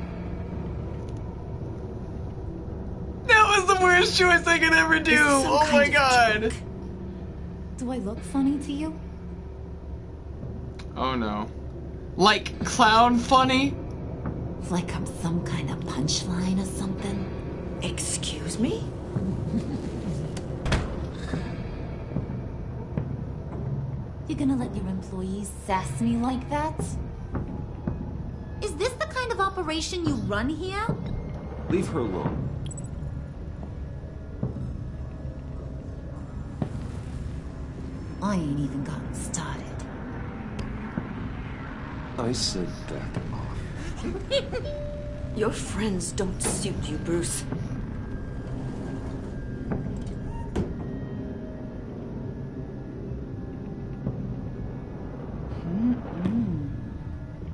That was the worst choice I could ever do! Oh my god! Do I look funny to you? Oh no. Like clown funny? Like I'm some kind of punchline or something? Excuse me? You're gonna let your employees sass me like that? Is this the kind of operation you run here? Leave her alone. I ain't even gotten started. I said back off. Your friends don't suit you, Bruce.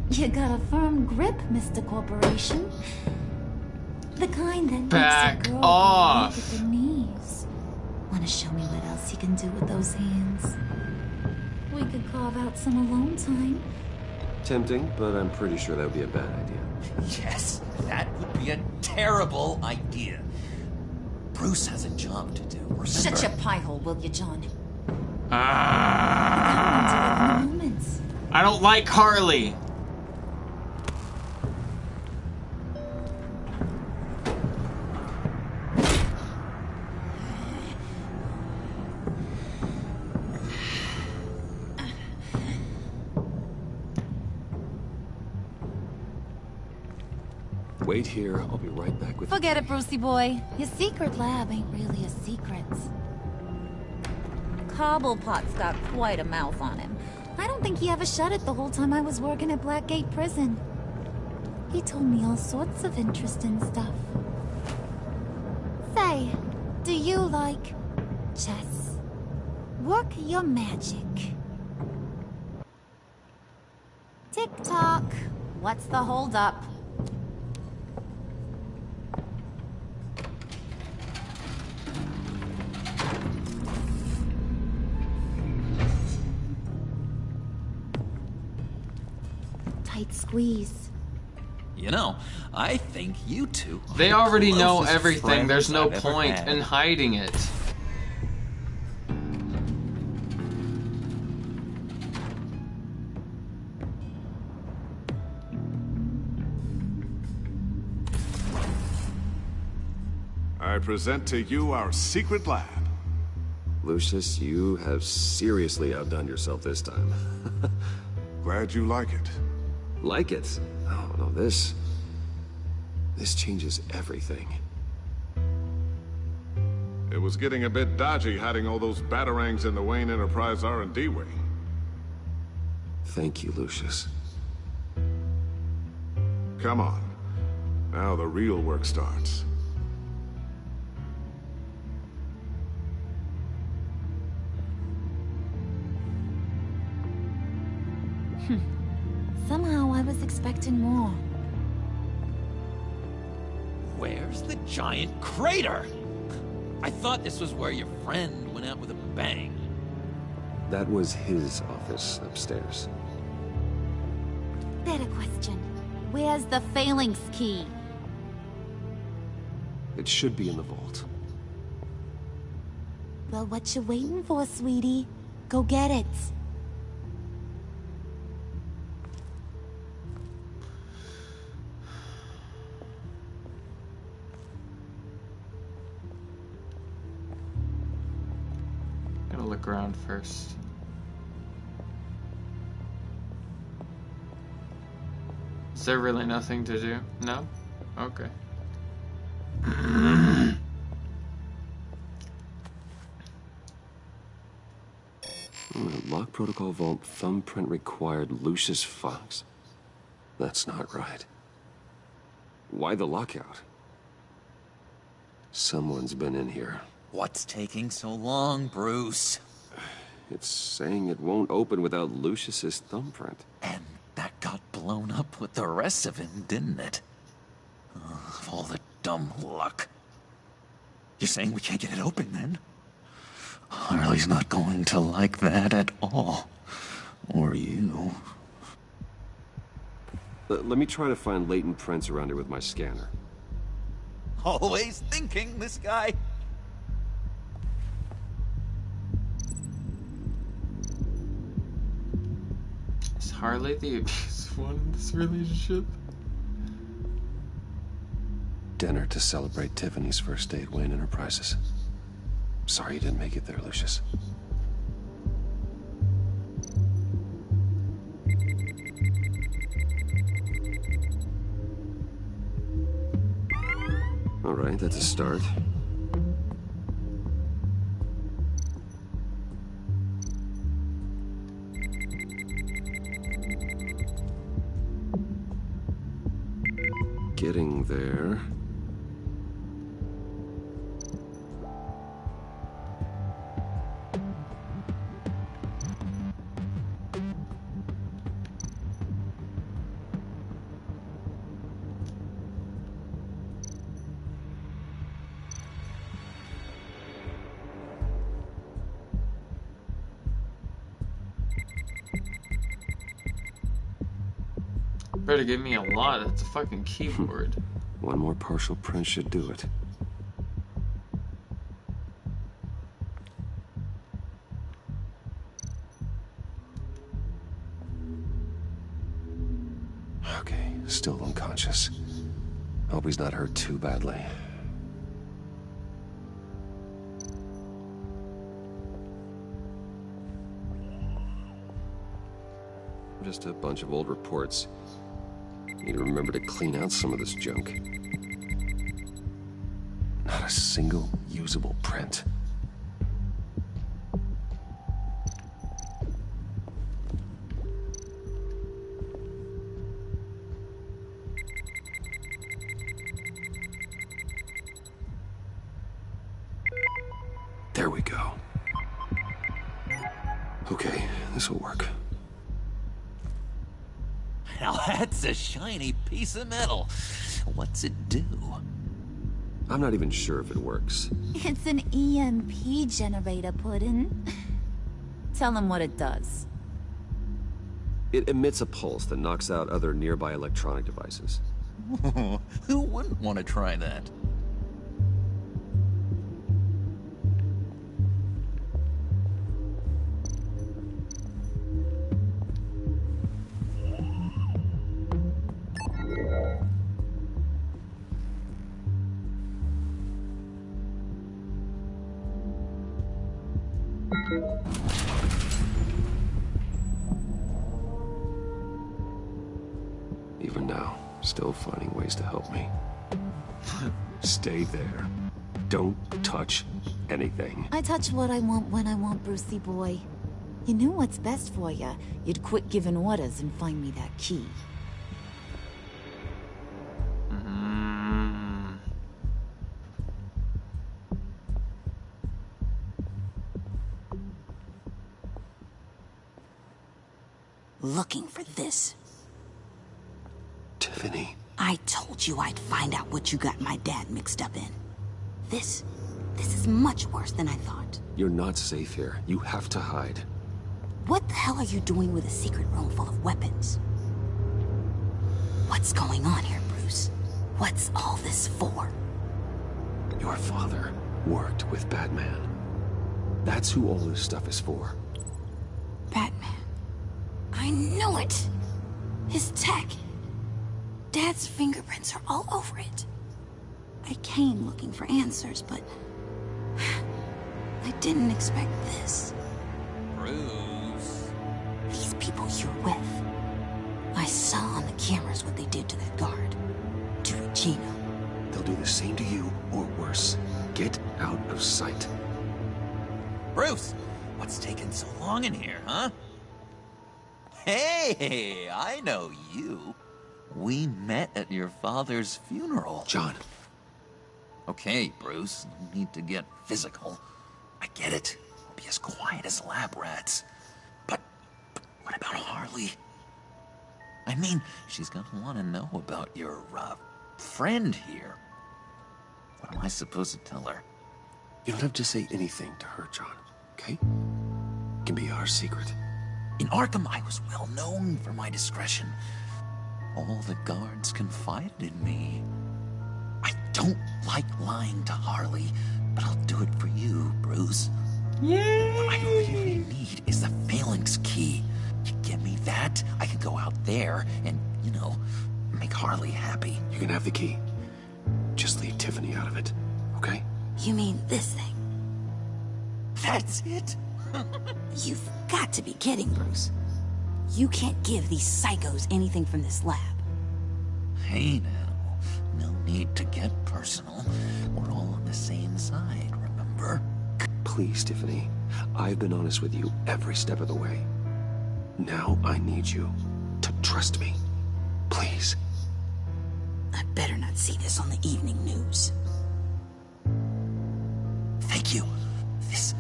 You got a firm grip, Mr. Corporation. The kind that Back makes a girl off. weak at the knees. Wanna show me what else you can do with those hands? We could carve out some alone time. Tempting, but I'm pretty sure that would be a bad idea. Yes, that would be a terrible idea. Bruce has a job to do, remember? Shut your pie hole, will you, John? I don't like Harley. Wait here, I'll be right back with Forget it, Brucey boy. Your secret lab ain't really a secret. Cobblepot's got quite a mouth on him. I don't think he ever shut it the whole time I was working at Blackgate Prison. He told me all sorts of interesting stuff. Say, do you like chess? Work your magic. Tick-tock. What's the holdup? Tight squeeze. You know, I think you two are They the already know closest everything. There's friends no I've ever point had. in hiding it. I present to you our secret lab. Lucius, you have seriously outdone yourself this time. Glad you like it. Like it? Oh, no, this changes everything. It was getting a bit dodgy hiding all those batarangs in the Wayne Enterprise R&D wing. Thank you, Lucius. Come on. Now the real work starts. Somehow I was expecting more. Where's the giant crater? I thought this was where your friend went out with a bang. That was his office upstairs. Better question. Where's the phalanx key? It should be in the vault. Well, what you waiting for, sweetie? Go get it. Gotta look around first. Is there really nothing to do? No? Okay. Lock protocol vault thumbprint required Lucius Fox. That's not right. Why the lockout? Someone's been in here. What's taking so long, Bruce? It's saying it won't open without Lucius's thumbprint. And that got blown up with the rest of him, didn't it? Of all the dumb luck. You're saying we can't get it open, then? Harley's not going to like that at all. Or you. Let me try to find latent prints around here with my scanner. Always thinking, this guy. Is Harley the abusive one in this relationship? Dinner to celebrate Tiffany's first day at Wayne Enterprises. Sorry you didn't make it there, Lucius. All right, that's a start. Getting there. Better give me a lot. That's a fucking keyboard. One more partial print should do it. Okay, still unconscious. Hope he's not hurt too badly. Just a bunch of old reports. Need to remember to clean out some of this junk. Not a single usable print. There we go. Okay, this will work. Now that's a shiny piece of metal. What's it do? I'm not even sure if it works. It's an EMP generator, Puddin'. Tell him what it does. It emits a pulse that knocks out other nearby electronic devices. Who wouldn't want to try that? Even now, still finding ways to help me. Stay there. Don't touch anything. I touch what I want when I want, Brucey boy. You knew what's best for you. You'd quit giving orders and find me that key. Looking for this. Tiffany. I told you I'd find out what you got my dad mixed up in. This is much worse than I thought. You're not safe here. You have to hide. What the hell are you doing with a secret room full of weapons? What's going on here, Bruce? What's all this for? Your father worked with Batman. That's who all this stuff is for. Batman. I knew it! His tech. Dad's fingerprints are all over it. I came looking for answers, but I didn't expect this. Bruce. These people you're with. I saw on the cameras what they did to that guard. To Regina. They'll do the same to you, or worse. Get out of sight. Bruce, what's taking so long in here, huh? Hey, I know you. We met at your father's funeral. John. Okay, Bruce, no need to get physical. I get it. We'll be as quiet as lab rats. But what about Harley? I mean, she's gonna want to know about your, friend here. What am I supposed to tell her? You don't have to say anything to her, John, okay? It can be our secret. In Arkham, I was well known for my discretion. All the guards confided in me. I don't like lying to Harley, but I'll do it for you, Bruce. Yeah. What I really need is the Phalanx key. You give me that, I can go out there and, make Harley happy. You can have the key. Just leave Tiffany out of it, okay? You mean this thing? That's it? You've got to be kidding, Bruce. You can't give these psychos anything from this lab. Hey now, no need to get personal. We're all on the same side, remember? Please, Tiffany. I've been honest with you every step of the way. Now I need you to trust me. Please. I better not see this on the evening news. Thank you. This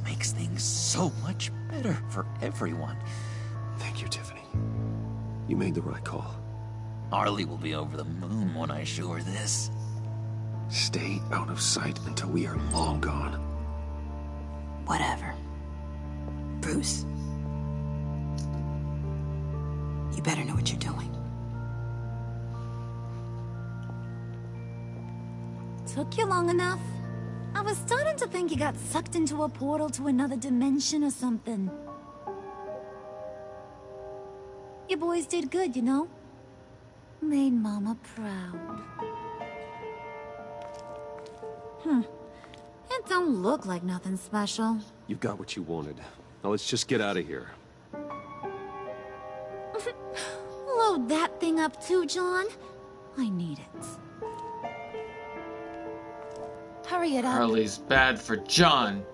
makes things so much better for everyone. Thank you, Tiffany. You made the right call. Harley will be over the moon when I show her this. Stay out of sight until we are long gone. Whatever. Bruce. You better know what you're doing. Took you long enough? I was starting to think you got sucked into a portal to another dimension or something. You boys did good, you know? Made Mama proud. It don't look like nothing special. You got what you wanted. Now let's just get out of here. Load that thing up too, John. I need it. Hurry it up. Harley's bad for John.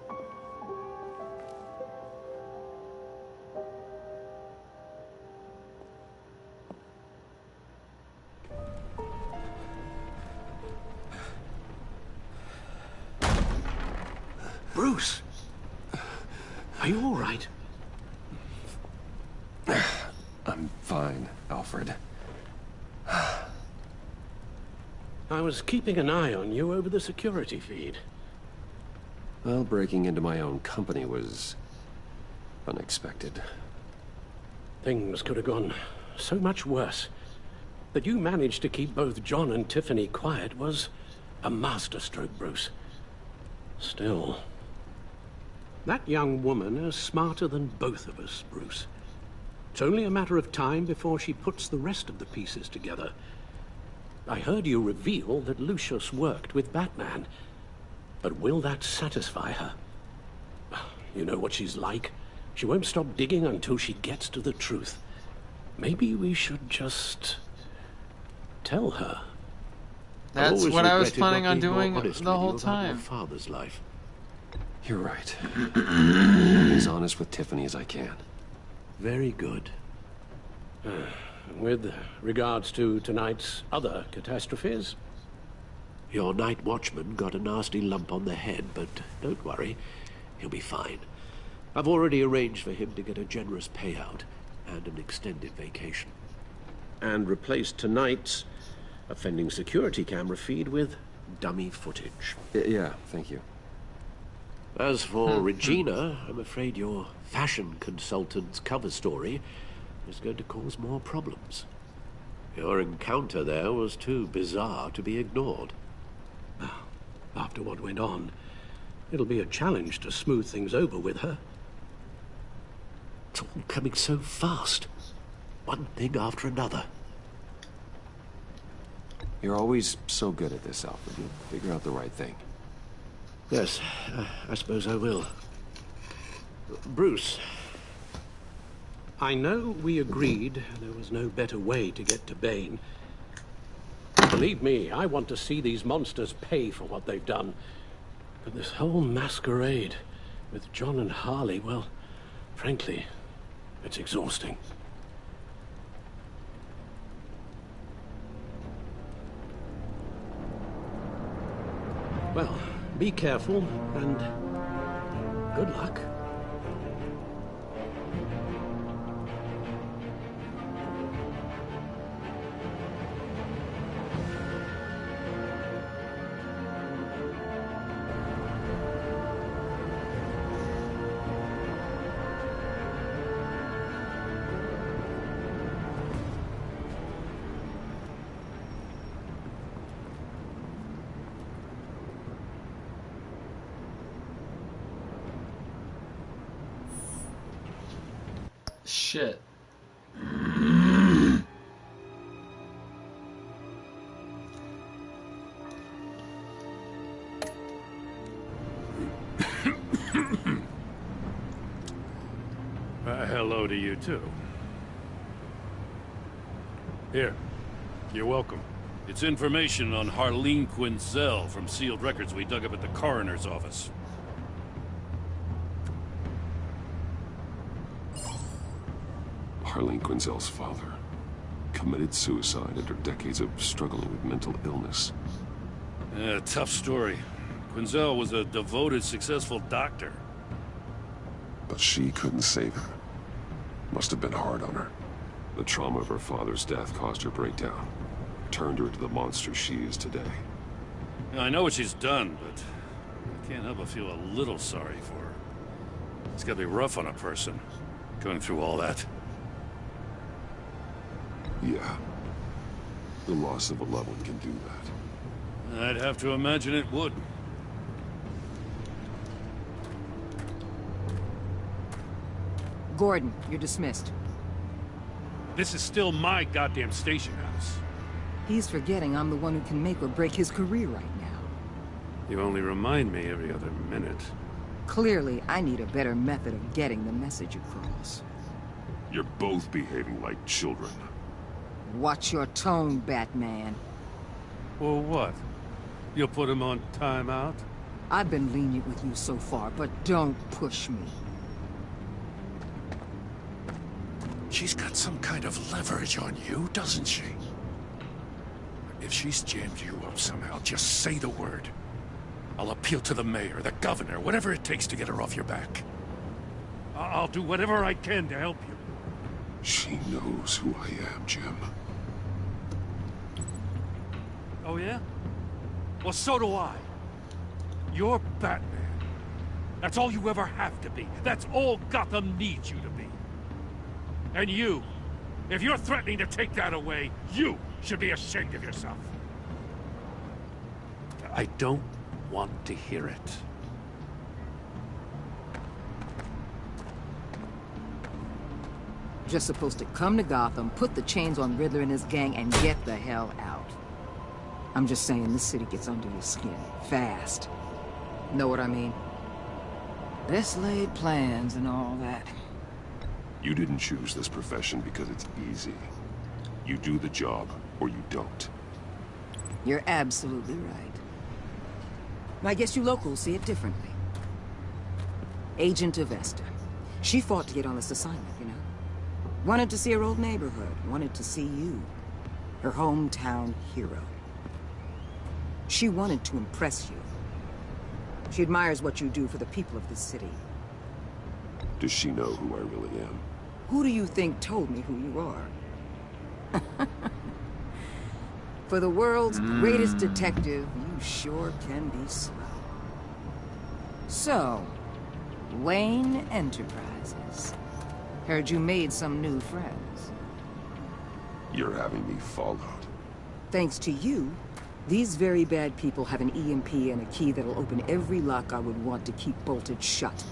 Bruce! Are you all right? I'm fine, Alfred. I was keeping an eye on you over the security feed. Well, breaking into my own company was unexpected. Things could have gone so much worse. That you managed to keep both John and Tiffany quiet was a masterstroke, Bruce. Still, that young woman is smarter than both of us, Bruce. It's only a matter of time before she puts the rest of the pieces together. I heard you reveal that Lucius worked with Batman. But will that satisfy her? You know what she's like. She won't stop digging until she gets to the truth. Maybe we should just tell her. That's what I was planning on doing the whole time. Your father's life. You're right. I'm as honest with Tiffany as I can. Very good. With regards to tonight's other catastrophes, your night watchman got a nasty lump on the head, but don't worry, he'll be fine. I've already arranged for him to get a generous payout and an extended vacation. And replaced tonight's offending security camera feed with dummy footage. Yeah, thank you. As for Regina, I'm afraid your fashion consultant's cover story is going to cause more problems. Your encounter there was too bizarre to be ignored. After what went on, it'll be a challenge to smooth things over with her. It's all coming so fast. One thing after another. You're always so good at this, Alfred. You'll figure out the right thing. Yes, I suppose I will. Bruce, I know we agreed there was no better way to get to Bane. Believe me, I want to see these monsters pay for what they've done. But this whole masquerade with John and Harley, well, frankly, it's exhausting. Well, be careful, and good luck. Shit. Hello to you, too. Here. You're welcome. It's information on Harleen Quinzel from sealed records we dug up at the coroner's office. Harleen Quinzel's father committed suicide after decades of struggling with mental illness. Yeah, tough story. Quinzel was a devoted, successful doctor. But she couldn't save her. Must have been hard on her. The trauma of her father's death caused her breakdown. Turned her into the monster she is today. Now, I know what she's done, but I can't help but feel a little sorry for her. It's gotta be rough on a person, going through all that. Yeah. The loss of a loved one can do that. I'd have to imagine it would. Gordon, you're dismissed. This is still my goddamn station house. He's forgetting I'm the one who can make or break his career right now. You only remind me every other minute. Clearly, I need a better method of getting the message across. You're both behaving like children. Watch your tone, Batman. Well, what? You'll put him on timeout? I've been lenient with you so far, but don't push me. She's got some kind of leverage on you, doesn't she? If she's jammed you up somehow, just say the word. I'll appeal to the mayor, the governor, whatever it takes to get her off your back. I'll do whatever I can to help you. She knows who I am, Jim. Oh, yeah? Well, so do I. You're Batman. That's all you ever have to be. That's all Gotham needs you to be. And you, If you're threatening to take that away, you should be ashamed of yourself. I don't want to hear it. Just supposed to come to Gotham, put the chains on Riddler and his gang, and get the hell out. I'm just saying, this city gets under your skin. Fast. Know what I mean? Best laid plans and all that. You didn't choose this profession because it's easy. You do the job, or you don't. You're absolutely right. I guess you locals see it differently. Agent Avesta. She fought to get on this assignment, you know? Wanted to see her old neighborhood. Wanted to see you. Her hometown hero. She wanted to impress you. She admires what you do for the people of this city. Does she know who I really am? Who do you think told me who you are? For the world's greatest detective, you sure can be slow. So, Wayne Enterprises. Heard you made some new friends. You're having me followed. Thanks to you, these very bad people have an EMP and a key that'll open every lock I would want to keep bolted shut.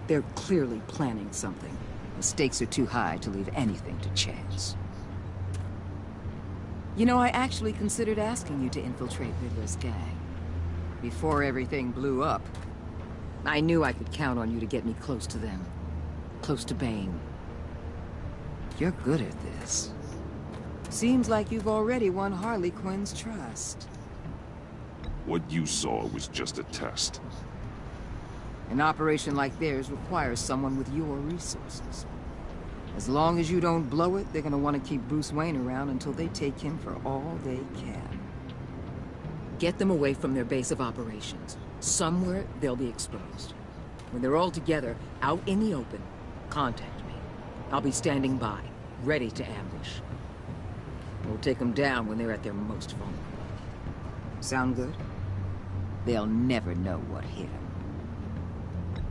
They're clearly planning something. The stakes are too high to leave anything to chance. You know, I actually considered asking you to infiltrate Riddler's gang. Before everything blew up, I knew I could count on you to get me close to them. Close to Bane. You're good at this. Seems like you've already won Harley Quinn's trust. What you saw was just a test. An operation like theirs requires someone with your resources. As long as you don't blow it, they're gonna want to keep Bruce Wayne around until they take him for all they can. Get them away from their base of operations. Somewhere they'll be exposed. When they're all together, out in the open, contact me. I'll be standing by, ready to ambush. We'll take them down when they're at their most vulnerable. Sound good? They'll never know what hit them.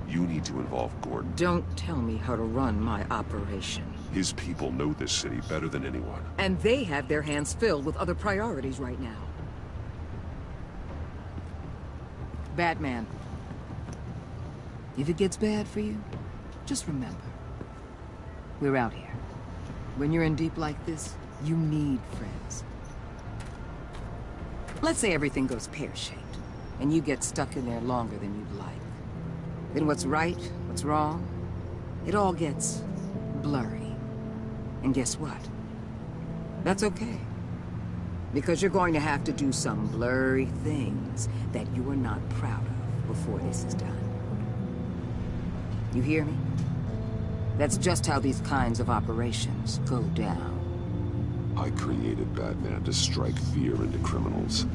You need to involve Gordon. Don't tell me how to run my operation. His people know this city better than anyone. And they have their hands filled with other priorities right now. Batman. If it gets bad for you, just remember. We're out here. When you're in deep like this, you need friends. Let's say everything goes pear-shaped, and you get stuck in there longer than you'd like. Then what's right, what's wrong, it all gets blurry. And guess what? That's okay. Because you're going to have to do some blurry things that you are not proud of before this is done. You hear me? That's just how these kinds of operations go down. I created Batman to strike fear into criminals,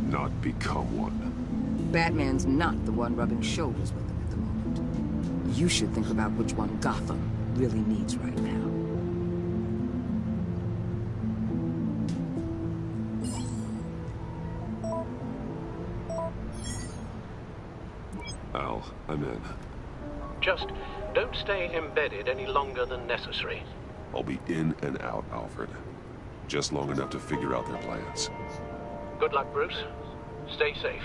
not become one. Batman's not the one rubbing shoulders with them at the moment. You should think about which one Gotham really needs right now. Al, I'm in. Just don't stay embedded any longer than necessary. I'll be in and out, Alfred. Just long enough to figure out their plans. Good luck, Bruce. Stay safe.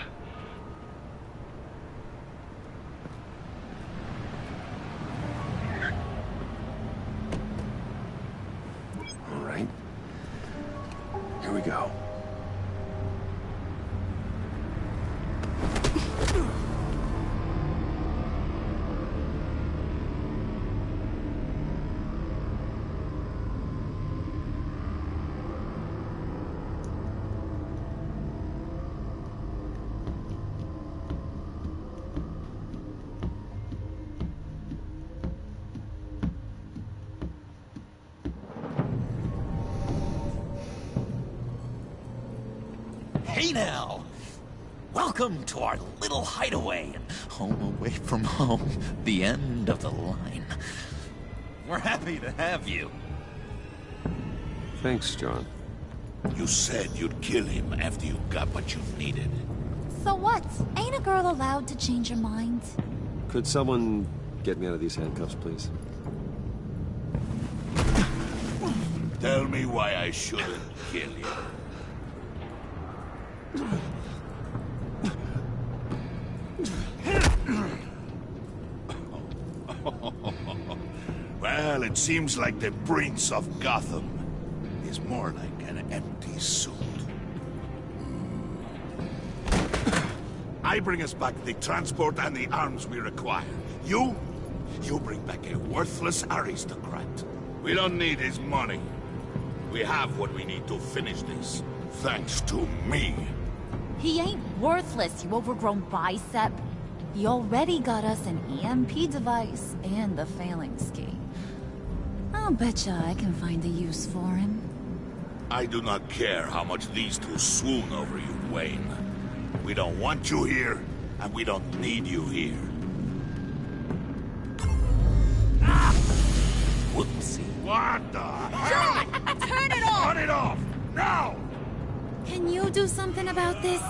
All right. Here we go. Hey now! Welcome to our little hideaway and home away from home, the end of the line. We're happy to have you. Thanks, John. You said you'd kill him after you got what you needed. So what? Ain't a girl allowed to change her mind? Could someone get me out of these handcuffs, please? Tell me why I shouldn't kill you. Well, it seems like the Prince of Gotham is more like an empty suit. I bring us back the transport and the arms we require. You bring back a worthless aristocrat. We don't need his money. We have what we need to finish this, thanks to me. He ain't worthless, you overgrown bicep. He already got us an EMP device and the phalanx key. I'll betcha I can find a use for him. I do not care how much these two swoon over you, Wayne. We don't want you here, and we don't need you here. Whoopsie. What the hell? John, turn it off! Turn it off! Now! Can you do something about this?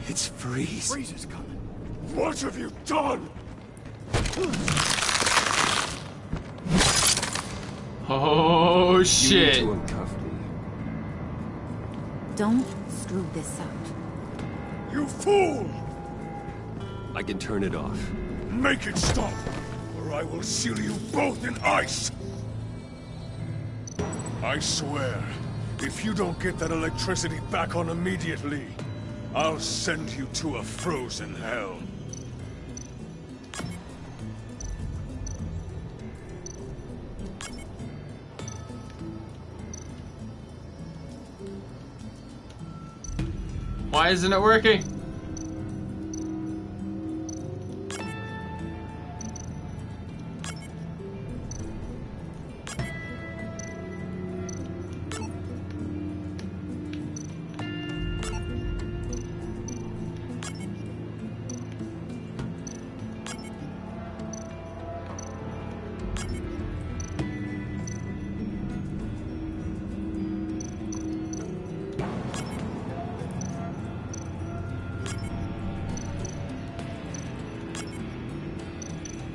It's Freeze. Freeze is coming. What have you done? Oh shit! You need to uncuff me. Don't screw this up. You fool! I can turn it off. Make it stop, or I will seal you both in ice! I swear, if you don't get that electricity back on immediately, I'll send you to a frozen hell. Why isn't it working?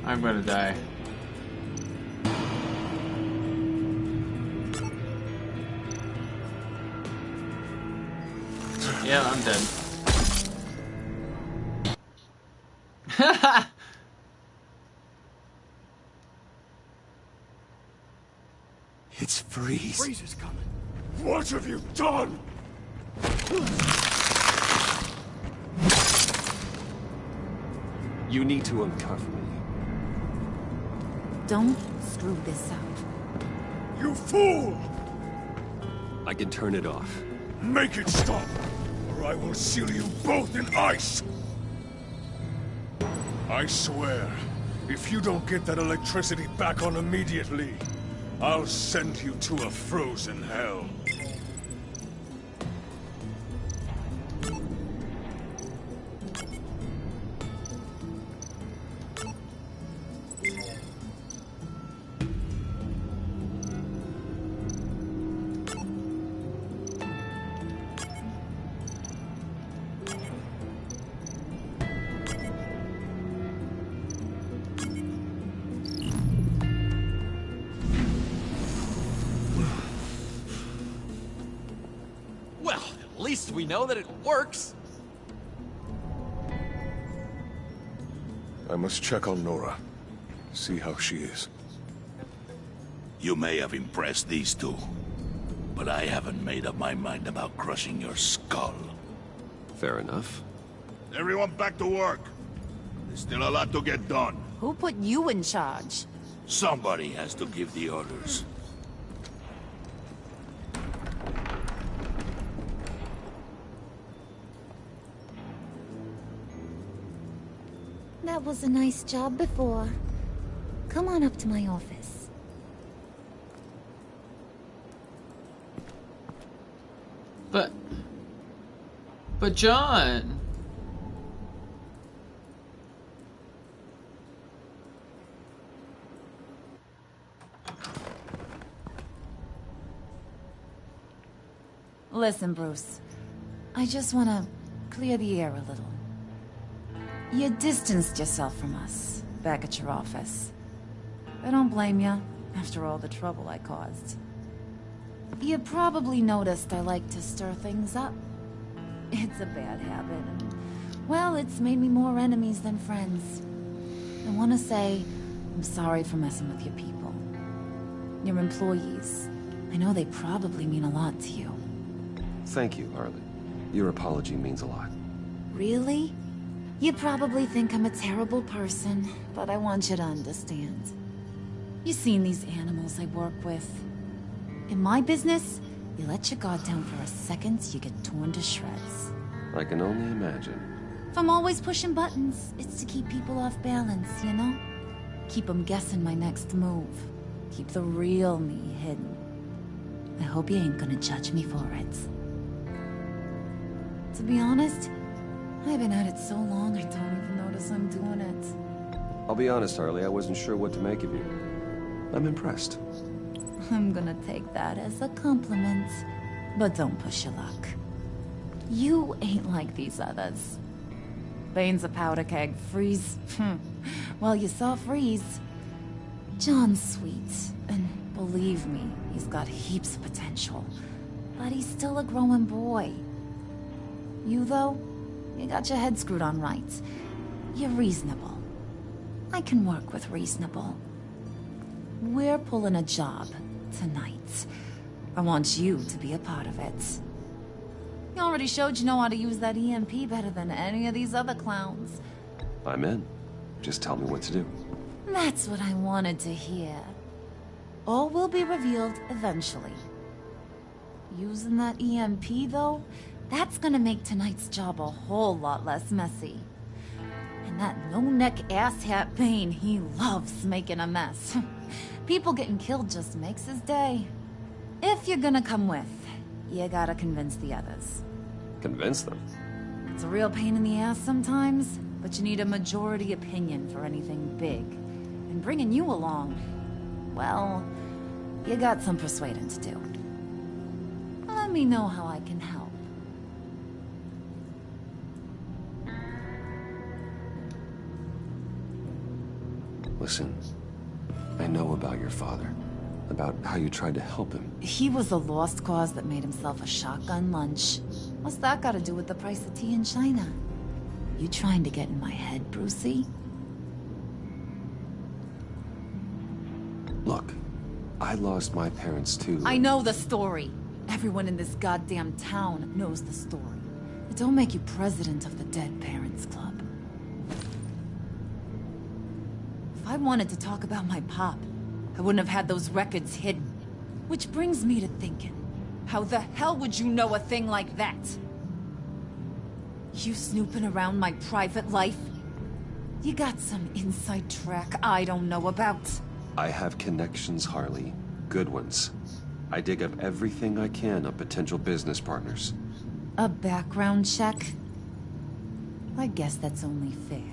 I'm gonna die. Yeah, I'm dead. It's Freeze. Freeze is coming. What have you done? You need to uncuff me. Don't screw this up. You fool! I can turn it off. Make it stop, or I will seal you both in ice! I swear, if you don't get that electricity back on immediately, I'll send you to a frozen hell. At least we know that it works. I must check on Nora. See how she is. You may have impressed these two, but I haven't made up my mind about crushing your skull. Fair enough. Everyone back to work. There's still a lot to get done. Who put you in charge? Somebody has to give the orders. That was a nice job before. Come on up to my office. But John. Listen, Bruce. I just want to clear the air a little. You distanced yourself from us back at your office. I don't blame you. after all the trouble I caused. You probably noticed I like to stir things up. It's a bad habit, and, well, it's made me more enemies than friends. I want to say I'm sorry for messing with your people. Your employees. I know they probably mean a lot to you. Thank you, Harley. Your apology means a lot. Really? You probably think I'm a terrible person, but I want you to understand. You've seen these animals I work with. In my business, you let your guard down for a second, you get torn to shreds. I can only imagine. If I'm always pushing buttons, it's to keep people off balance, you know? Keep them guessing my next move. Keep the real me hidden. I hope you ain't gonna judge me for it. To be honest, I've been at it so long I don't even notice I'm doing it. I'll be honest, Harley, I wasn't sure what to make of you. I'm impressed. I'm gonna take that as a compliment. But don't push your luck. You ain't like these others. Bane's a powder keg. Freeze. Well, you saw Freeze. John's sweet, and believe me, he's got heaps of potential. But he's still a growing boy. You, though, you got your head screwed on right. You're reasonable. I can work with reasonable. We're pulling a job tonight. I want you to be a part of it. You already showed you know how to use that EMP better than any of these other clowns. I'm in. Just tell me what to do. That's what I wanted to hear. All will be revealed eventually. Using that EMP, though, that's gonna make tonight's job a whole lot less messy. And that no-neck asshat Bane, he loves making a mess. People getting killed just makes his day. If you're gonna come with, you gotta convince the others. Convince them? It's a real pain in the ass sometimes, but you need a majority opinion for anything big. And bringing you along, well, you got some persuading to do. Let me know how I can help. Listen, I know about your father. About how you tried to help him. He was a lost cause that made himself a shotgun lunch. What's that got to do with the price of tea in China? You trying to get in my head, Brucey? Look, I lost my parents too. I know the story. Everyone in this goddamn town knows the story. It don't make you president of the Dead Parents Club. If I wanted to talk about my pop, I wouldn't have had those records hidden. Which brings me to thinking, how the hell would you know a thing like that? You snooping around my private life? You got some inside track I don't know about. I have connections, Harley. Good ones. I dig up everything I can on potential business partners. A background check? I guess that's only fair.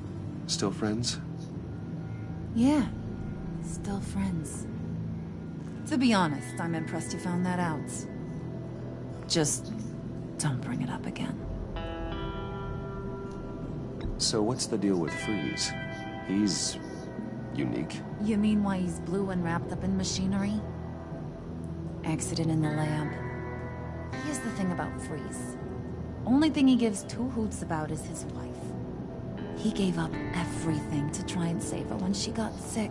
Still friends? Yeah. Still friends. To be honest, I'm impressed you found that out. Just don't bring it up again. So what's the deal with Freeze? He's unique. You mean why he's blue and wrapped up in machinery? Accident in the lab. Here's the thing about Freeze. Only thing he gives two hoots about is his wife. He gave up everything to try and save her when she got sick.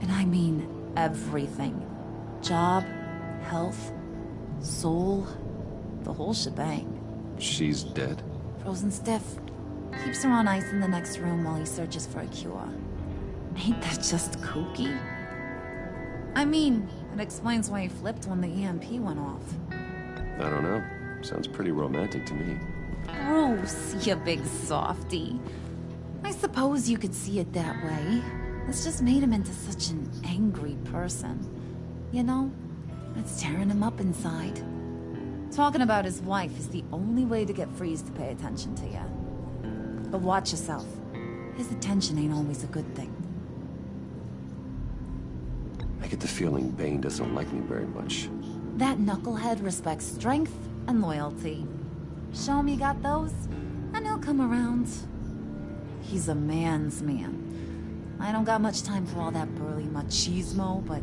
And I mean everything. Job, health, soul, the whole shebang. She's dead? Frozen stiff. Keeps her on ice in the next room while he searches for a cure. Ain't that just kooky? I mean, it explains why he flipped when the EMP went off. I don't know. Sounds pretty romantic to me. Bruce, you big softy. I suppose you could see it that way. It's just made him into such an angry person. You know? It's tearing him up inside. Talking about his wife is the only way to get Freeze to pay attention to you. But watch yourself. His attention ain't always a good thing. I get the feeling Bane doesn't like me very much. That knucklehead respects strength and loyalty. Show him you got those, and he'll come around. He's a man's man. I don't got much time for all that burly machismo, but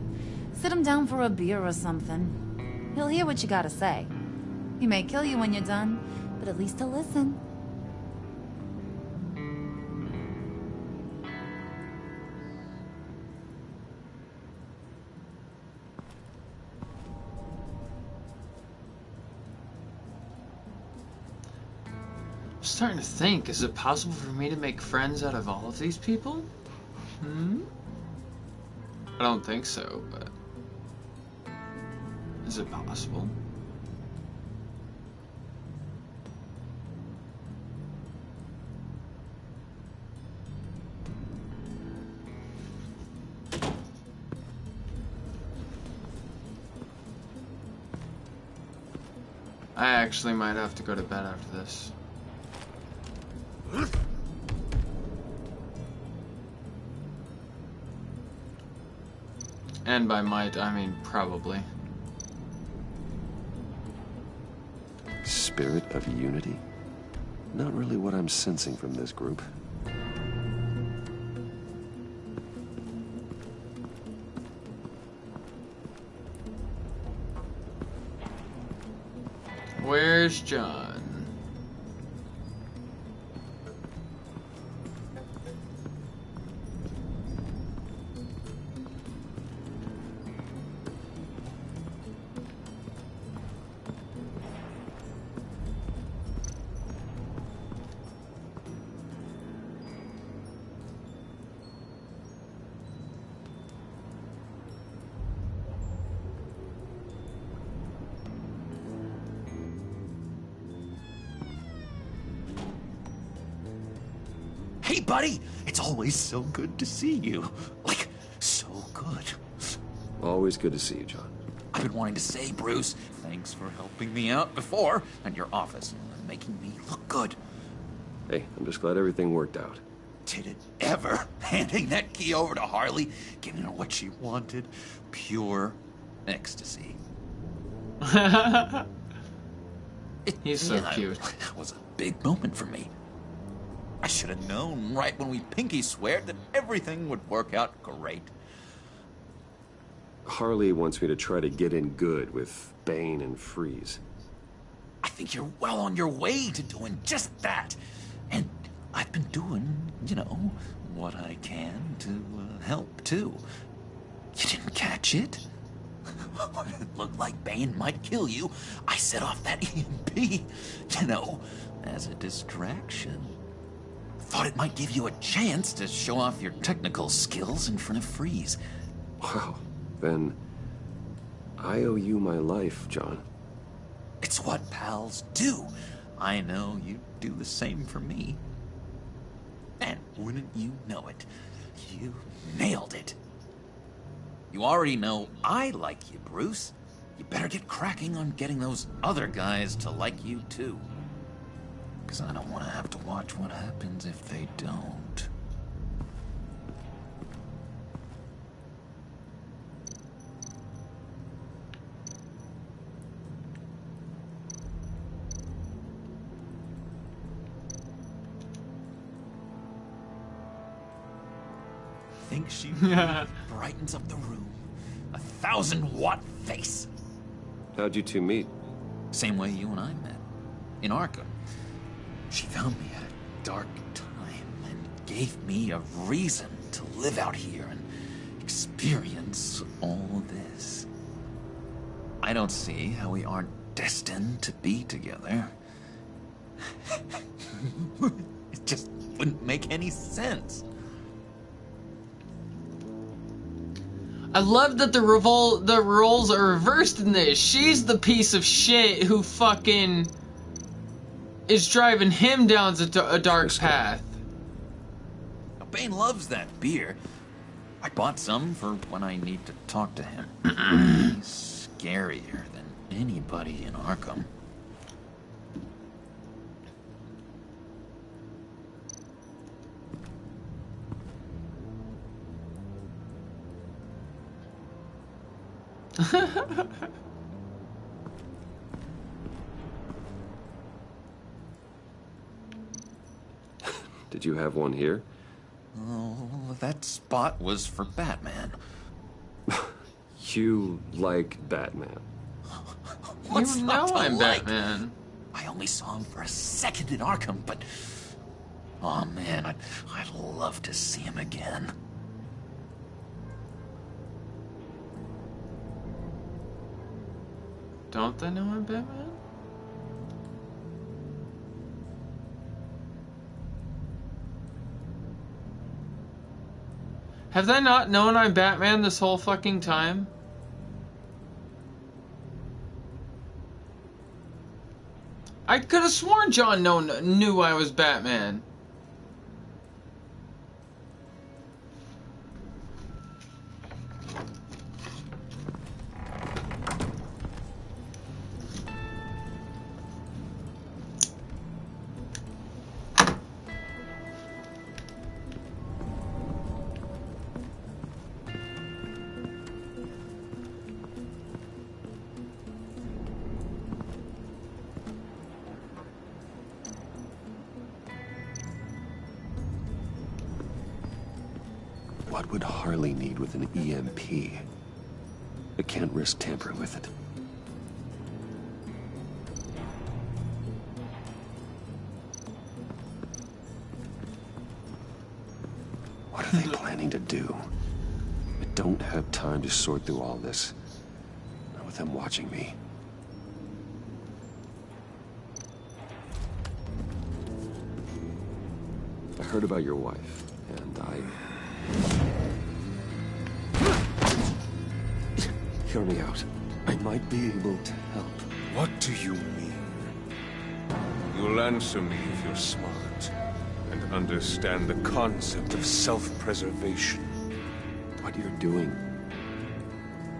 Sit him down for a beer or something. He'll hear what you gotta say. He may kill you when you're done, but at least he'll listen. I'm starting to think, is it possible for me to make friends out of all of these people? I don't think so, but is it possible? I actually might have to go to bed after this. And by might, I mean probably. Spirit of unity? Not really what I'm sensing from this group. Where's John? Hey, buddy! It's always so good to see you. Like, so good. Always good to see you, John. I've been wanting to say, Bruce, thanks for helping me out before at your office and making me look good. Hey, I'm just glad everything worked out. Did it ever? Handing that key over to Harley, giving her what she wanted. Pure ecstasy. He's so cute. It was a big moment for me. I should have known right when we pinky sweared that everything would work out great. Harley wants me to try to get in good with Bane and Freeze. I think you're well on your way to doing just that. And I've been doing, you know, what I can to help, too. You didn't catch it? It looked like Bane might kill you. I set off that EMP, you know, as a distraction. Thought it might give you a chance to show off your technical skills in front of Freeze. Wow, then I owe you my life, John. It's what pals do. I know you'd do the same for me. And wouldn't you know it, you nailed it. You already know I like you, Bruce. You better get cracking on getting those other guys to like you, too. Because I don't want to have to watch what happens if they don't. Think she brightens up the room. 1,000-watt face. How'd you two meet? Same way you and I met. In Arkham. She found me at a dark time and gave me a reason to live out here and experience all this. I don't see how we aren't destined to be together. It just wouldn't make any sense. I love that the roles are reversed in this. She's the piece of shit who fucking is driving him down a dark path. Bane loves that beer. I bought some for when I need to talk to him. He's scarier than anybody in Arkham. Did you have one here? Oh, that spot was for Batman. You like Batman. What's You not know to I'm like? Batman. I only saw him for a second in Arkham, but... Oh man, I'd love to see him again. Don't they know I'm Batman? Have they not known I'm Batman this whole fucking time? I could have sworn John knew I was Batman. What would Harley need with an EMP? I can't risk tampering with it. What are they planning to do? I don't have time to sort through all this. Not with them watching me. I heard about your wife, and hear me out. I might be able to help. What do you mean? You'll answer me if you're smart and understand the concept of self-preservation. What you're doing.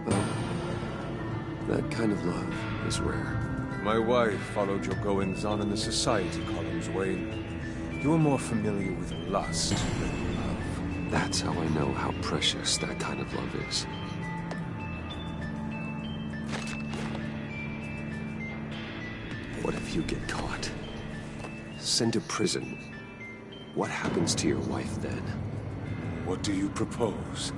Oh, that kind of love is rare. My wife followed your goings-on in the society columns, Wayne. You're more familiar with lust than love. That's how I know how precious that kind of love is. What if you get caught? Sent to prison? What happens to your wife then? What do you propose?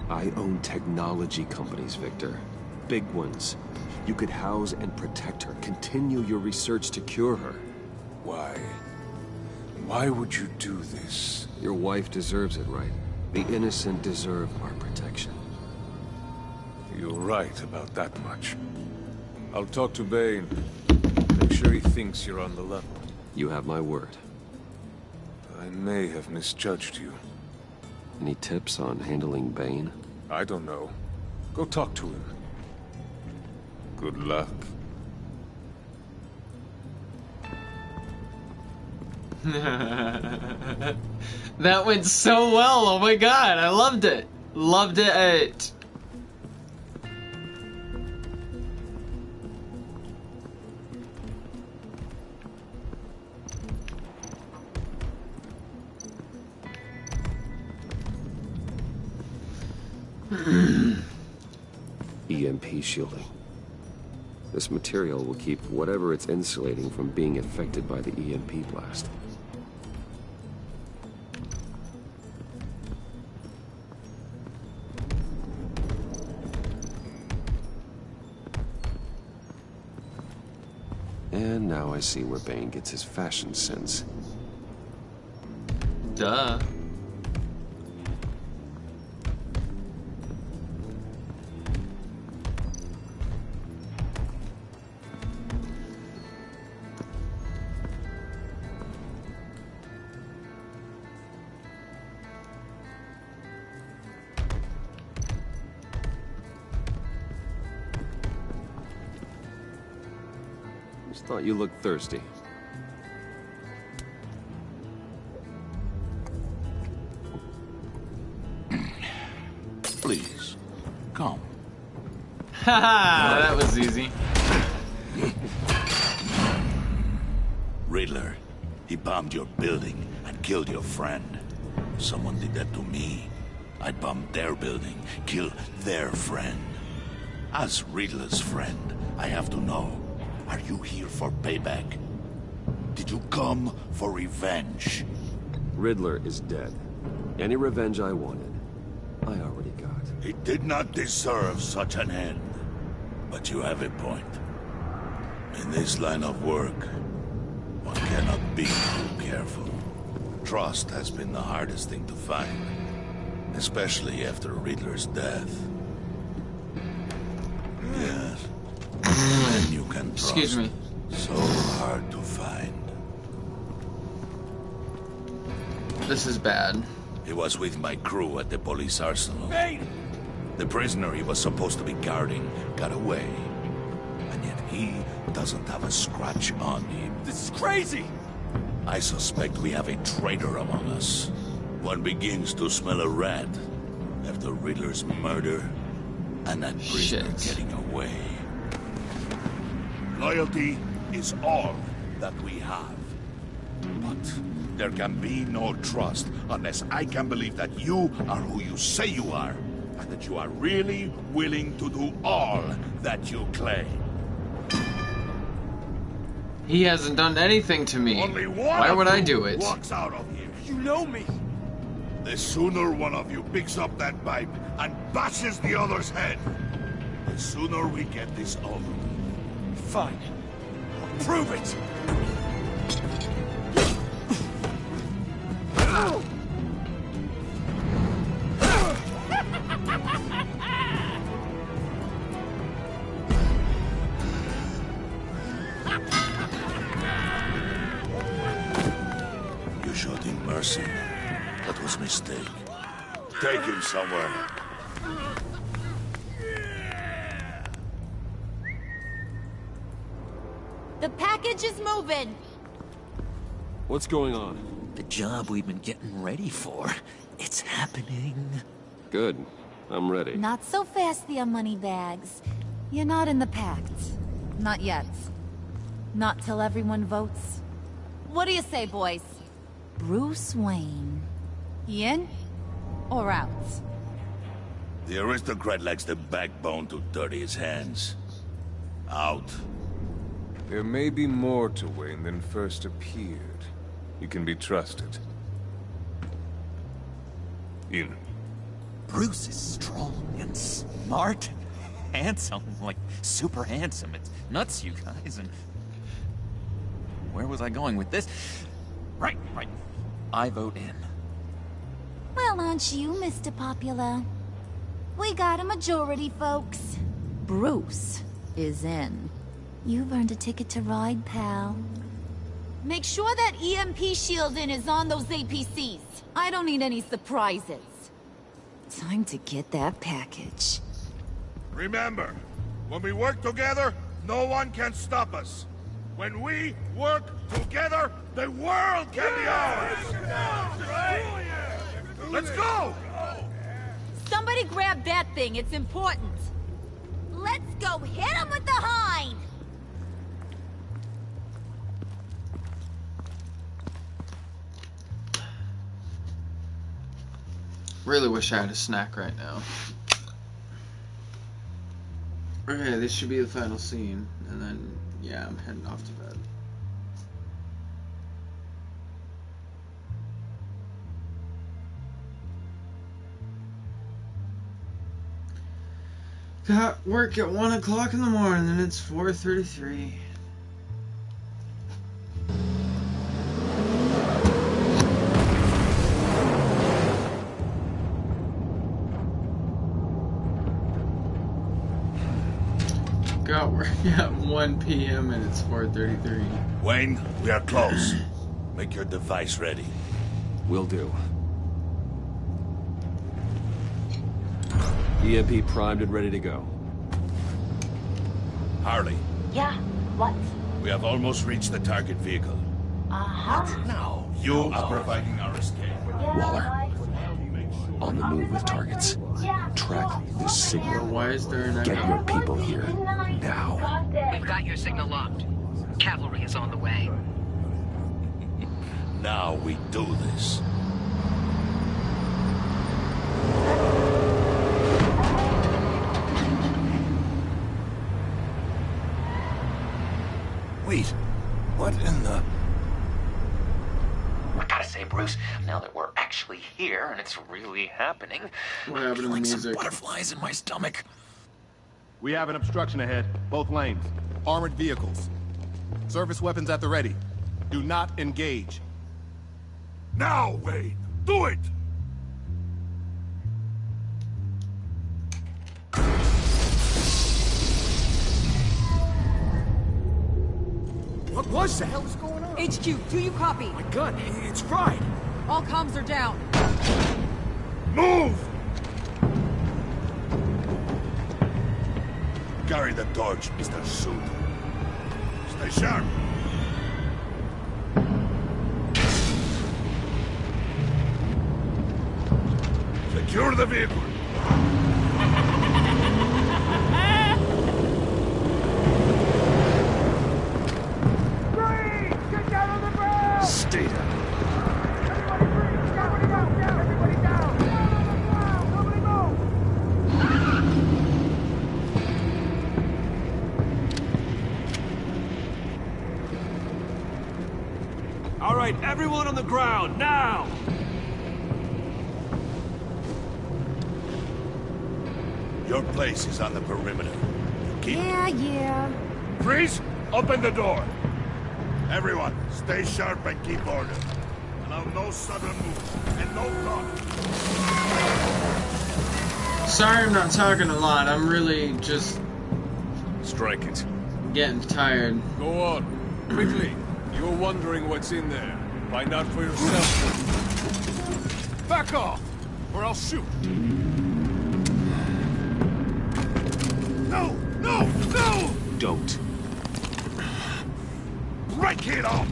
I own technology companies, Victor. Big ones. You could house and protect her. Continue your research to cure her. Why? Why would you do this? Your wife deserves it, right? The innocent deserve our protection. You're right about that much. I'll talk to Bane. Make sure he thinks you're on the level. You have my word. I may have misjudged you. Any tips on handling Bane? I don't know. Go talk to him. Good luck. That went so well. Oh my god, I loved it. Loved it. EMP shielding. This material will keep whatever it's insulating from being affected by the EMP blast. And now I see where Bane gets his fashion sense. Duh. Just thought you looked thirsty. Please, come. Haha, that was easy. Riddler, he bombed your building and killed your friend. Someone did that to me. I'd bomb their building, kill their friend. As Riddler's friend, I have to know, are you here for payback? Did you come for revenge? Riddler is dead. Any revenge I wanted, I already got. He did not deserve such an end. But you have a point. In this line of work, one cannot be too careful. Trust has been the hardest thing to find, especially after Riddler's death. Yes. Men you can trust. Excuse me. So hard to find. This is bad. He was with my crew at the police arsenal. Bane! The prisoner he was supposed to be guarding got away. And yet he doesn't have a scratch on him. This is crazy! I suspect we have a traitor among us. One begins to smell a rat after Riddler's murder and that prisoner getting away. Loyalty is all that we have. But there can be no trust unless I can believe that you are who you say you are, and that you are really willing to do all that you claim. He hasn't done anything to me. Only one Why would I do it? Walks out of here. You know me. The sooner one of you picks up that pipe and bashes the other's head, the sooner we get this over. Fine. I'll prove it. You showed him mercy. That was a mistake. Take him somewhere. The package is moving. What's going on? The job we've been getting ready for. It's happening. Good. I'm ready. Not so fast, the Moneybags. You're not in the pact. Not yet. Not till everyone votes. What do you say, boys? Bruce Wayne. He in or out? The aristocrat lacks the backbone to dirty his hands. Out. There may be more to Wayne than first appeared. You can be trusted. In. Bruce is strong and smart and handsome, like super handsome. It's nuts, you guys, and... Where was I going with this? Right. I vote in. Well, aren't you, Mr. Popular? We got a majority, folks. Bruce is in. You've earned a ticket to ride, pal. Make sure that EMP shielding is on those APCs. I don't need any surprises. Time to get that package. Remember, when we work together, no one can stop us. When we work together, the world can be ours! Let's go! Somebody grab that thing, it's important. Let's go hit him with the hind! Really wish I had a snack right now. Okay, this should be the final scene, and then, yeah, I'm heading off to bed. Got work at 1 o'clock in the morning, and it's 4:33. Got work at 1 p.m. and it's 4:33. Wayne, we are close. Make your device ready. Will do. EMP primed and ready to go. Harley. Yeah, what? We have almost reached the target vehicle. Uh-huh. Now, you are providing our escape. Waller. On the move with targets. Track this signal. Why is there an Get your people here. Now. We've got your signal locked. Cavalry is on the way. Now we do this. Wait, what in the... I gotta say, Bruce. Now that we're actually here and it's really happening, What happened to the feeling some music? butterflies in my stomach. We have an obstruction ahead, both lanes. Armored vehicles. Service weapons at the ready. Do not engage. Now, Wayne! Do it! What was that? What the hell is going on? HQ, do you copy? My gun, it's fried. All comms are down. Move! Carry the torch, Mr. Suit. Stay sharp. Secure the vehicle. Get down on the ground! Stay down. Everybody breathe! Down! Everybody down! Down on the ground! Nobody move! All right, everyone on the ground, now! Your place is on the perimeter. Keep... Yeah. Freeze! Open the door! Everyone, stay sharp and keep order. Allow no sudden moves, and no talk. Sorry I'm not talking a lot. I'm really just Strike it. getting tired. Go on. Quickly. You're wondering what's in there. Find out for yourself. Back off, or I'll shoot. No! No! No! Don't. Break it off!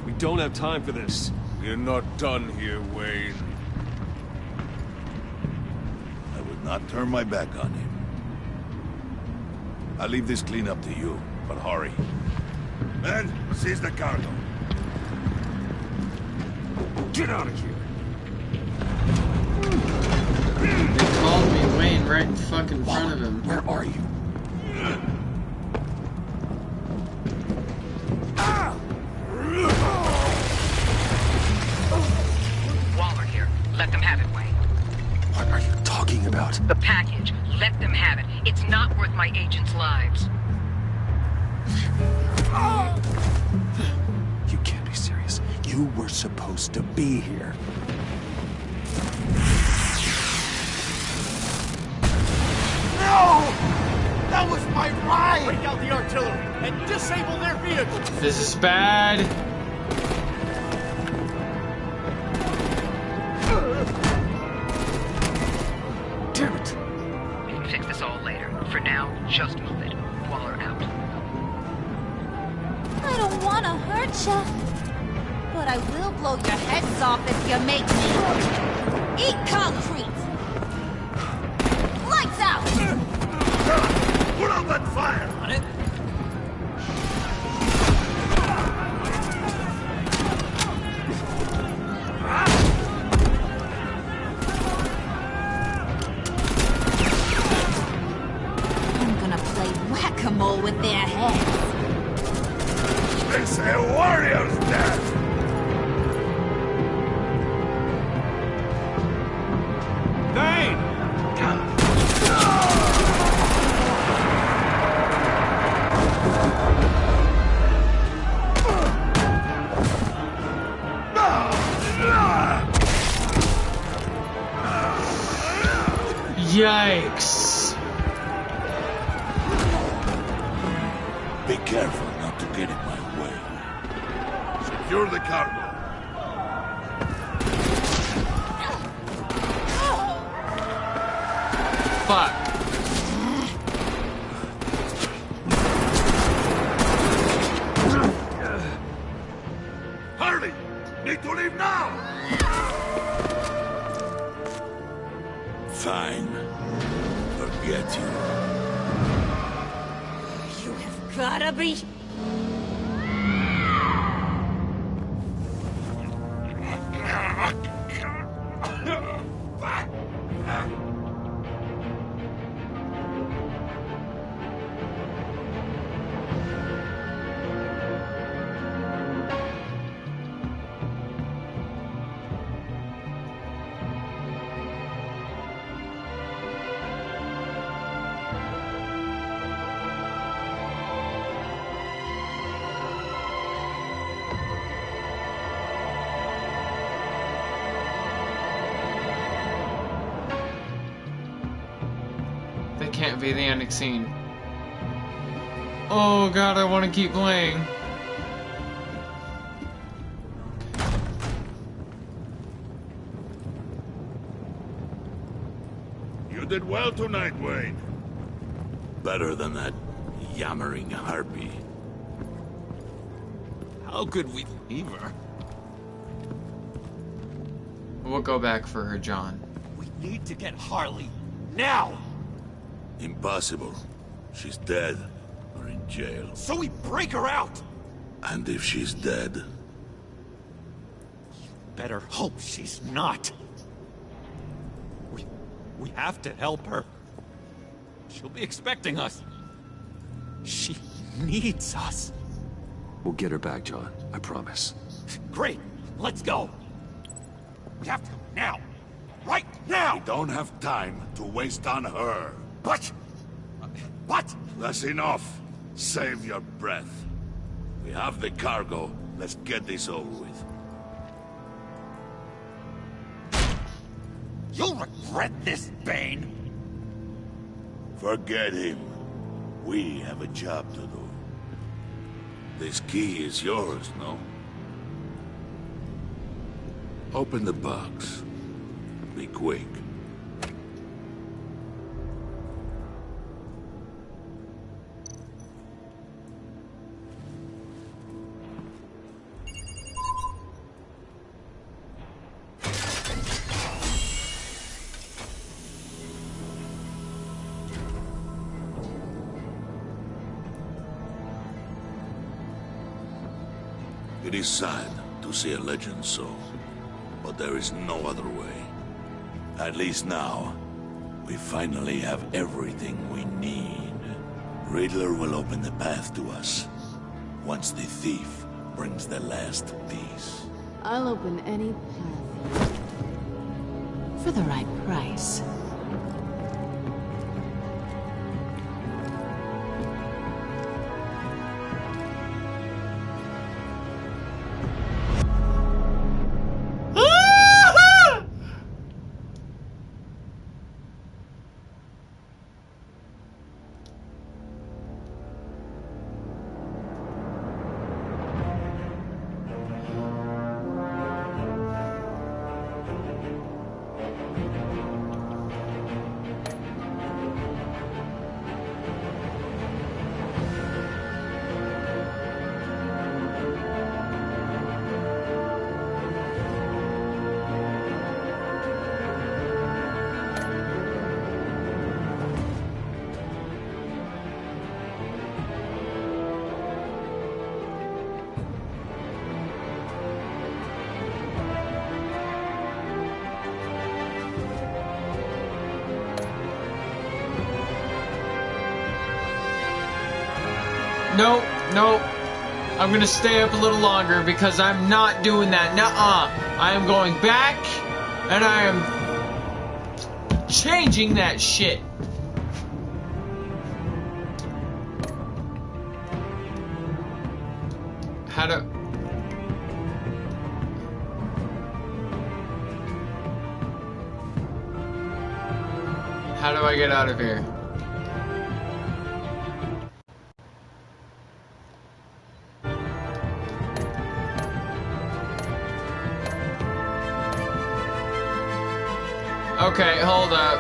We don't have time for this. We're not done here, Wayne. I would not turn my back on him. I'll leave this clean up to you, but hurry. Men, seize the cargo. Get out of here. They called me Wayne right in fucking front of him. Where are you? Waller here. Let them have it, Wayne. What are you talking about? The package. Let them have it. It's not worth my agents' lives. You can't be serious. You were supposed to be here. No! That was my ride! Break out the artillery and disable their vehicles! This is bad. Damn it. We can fix this all later. For now, just move it. Waller out. I don't want to hurt ya, but I will blow your heads off if you make me. Eat concrete! Lights out! Put up that fire! On it. I'm gonna play whack-a-mole with their heads. It's a warrior's death! Thane! Yikes. Be careful not to get in my way. Secure the cargo. Fuck. Hurry! Need to leave now! Fine. Forget you. You have gotta be... can't be the ending scene. Oh god, I want to keep playing. You did well tonight, Wayne. Better than that yammering harpy. How could we leave her? We'll go back for her, John. We need to get Harley. Now! Impossible. She's dead. Or in jail. So we break her out! And if she's dead... Better hope she's not. We have to help her. She'll be expecting us. She needs us. We'll get her back, John. I promise. Great. Let's go. We have to. Now. Right now! We don't have time to waste on her. What? What? That's enough. Save your breath. We have the cargo. Let's get this over with. You'll regret this, Bane. Forget him. We have a job to do. This key is yours, no? Open the box. Be quick. It is sad to see a legend so, but there is no other way. At least now, we finally have everything we need. Riddler will open the path to us, once the thief brings the last piece. I'll open any path for the right price. Nope, nope. I'm gonna stay up a little longer because I'm not doing that. Nuh-uh. I am going back and I am changing that shit. How do I get out of here? Okay, hold up.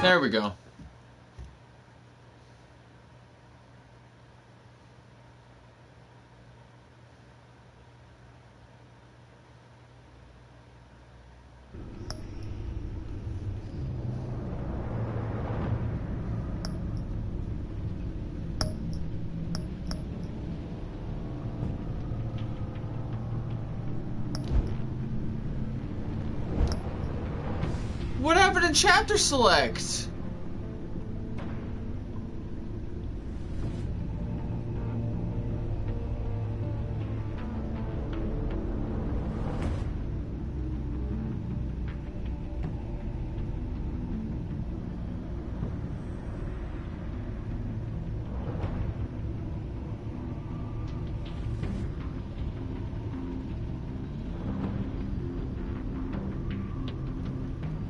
There we go. What happened to chapter select?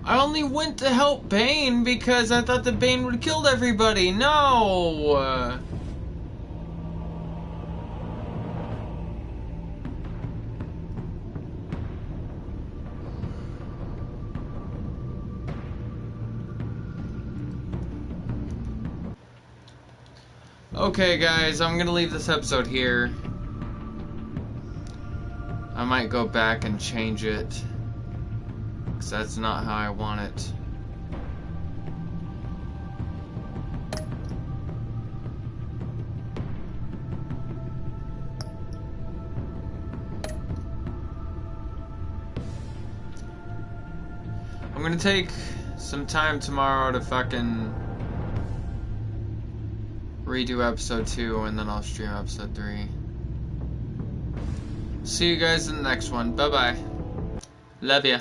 I only went to help Bane because I thought that Bane would have killed everybody. No! Okay, guys, I'm gonna leave this episode here. I might go back and change it. Because that's not how I want it. I'm gonna take some time tomorrow to fucking redo episode 2 and then I'll stream episode 3. See you guys in the next one. Bye bye. Love ya.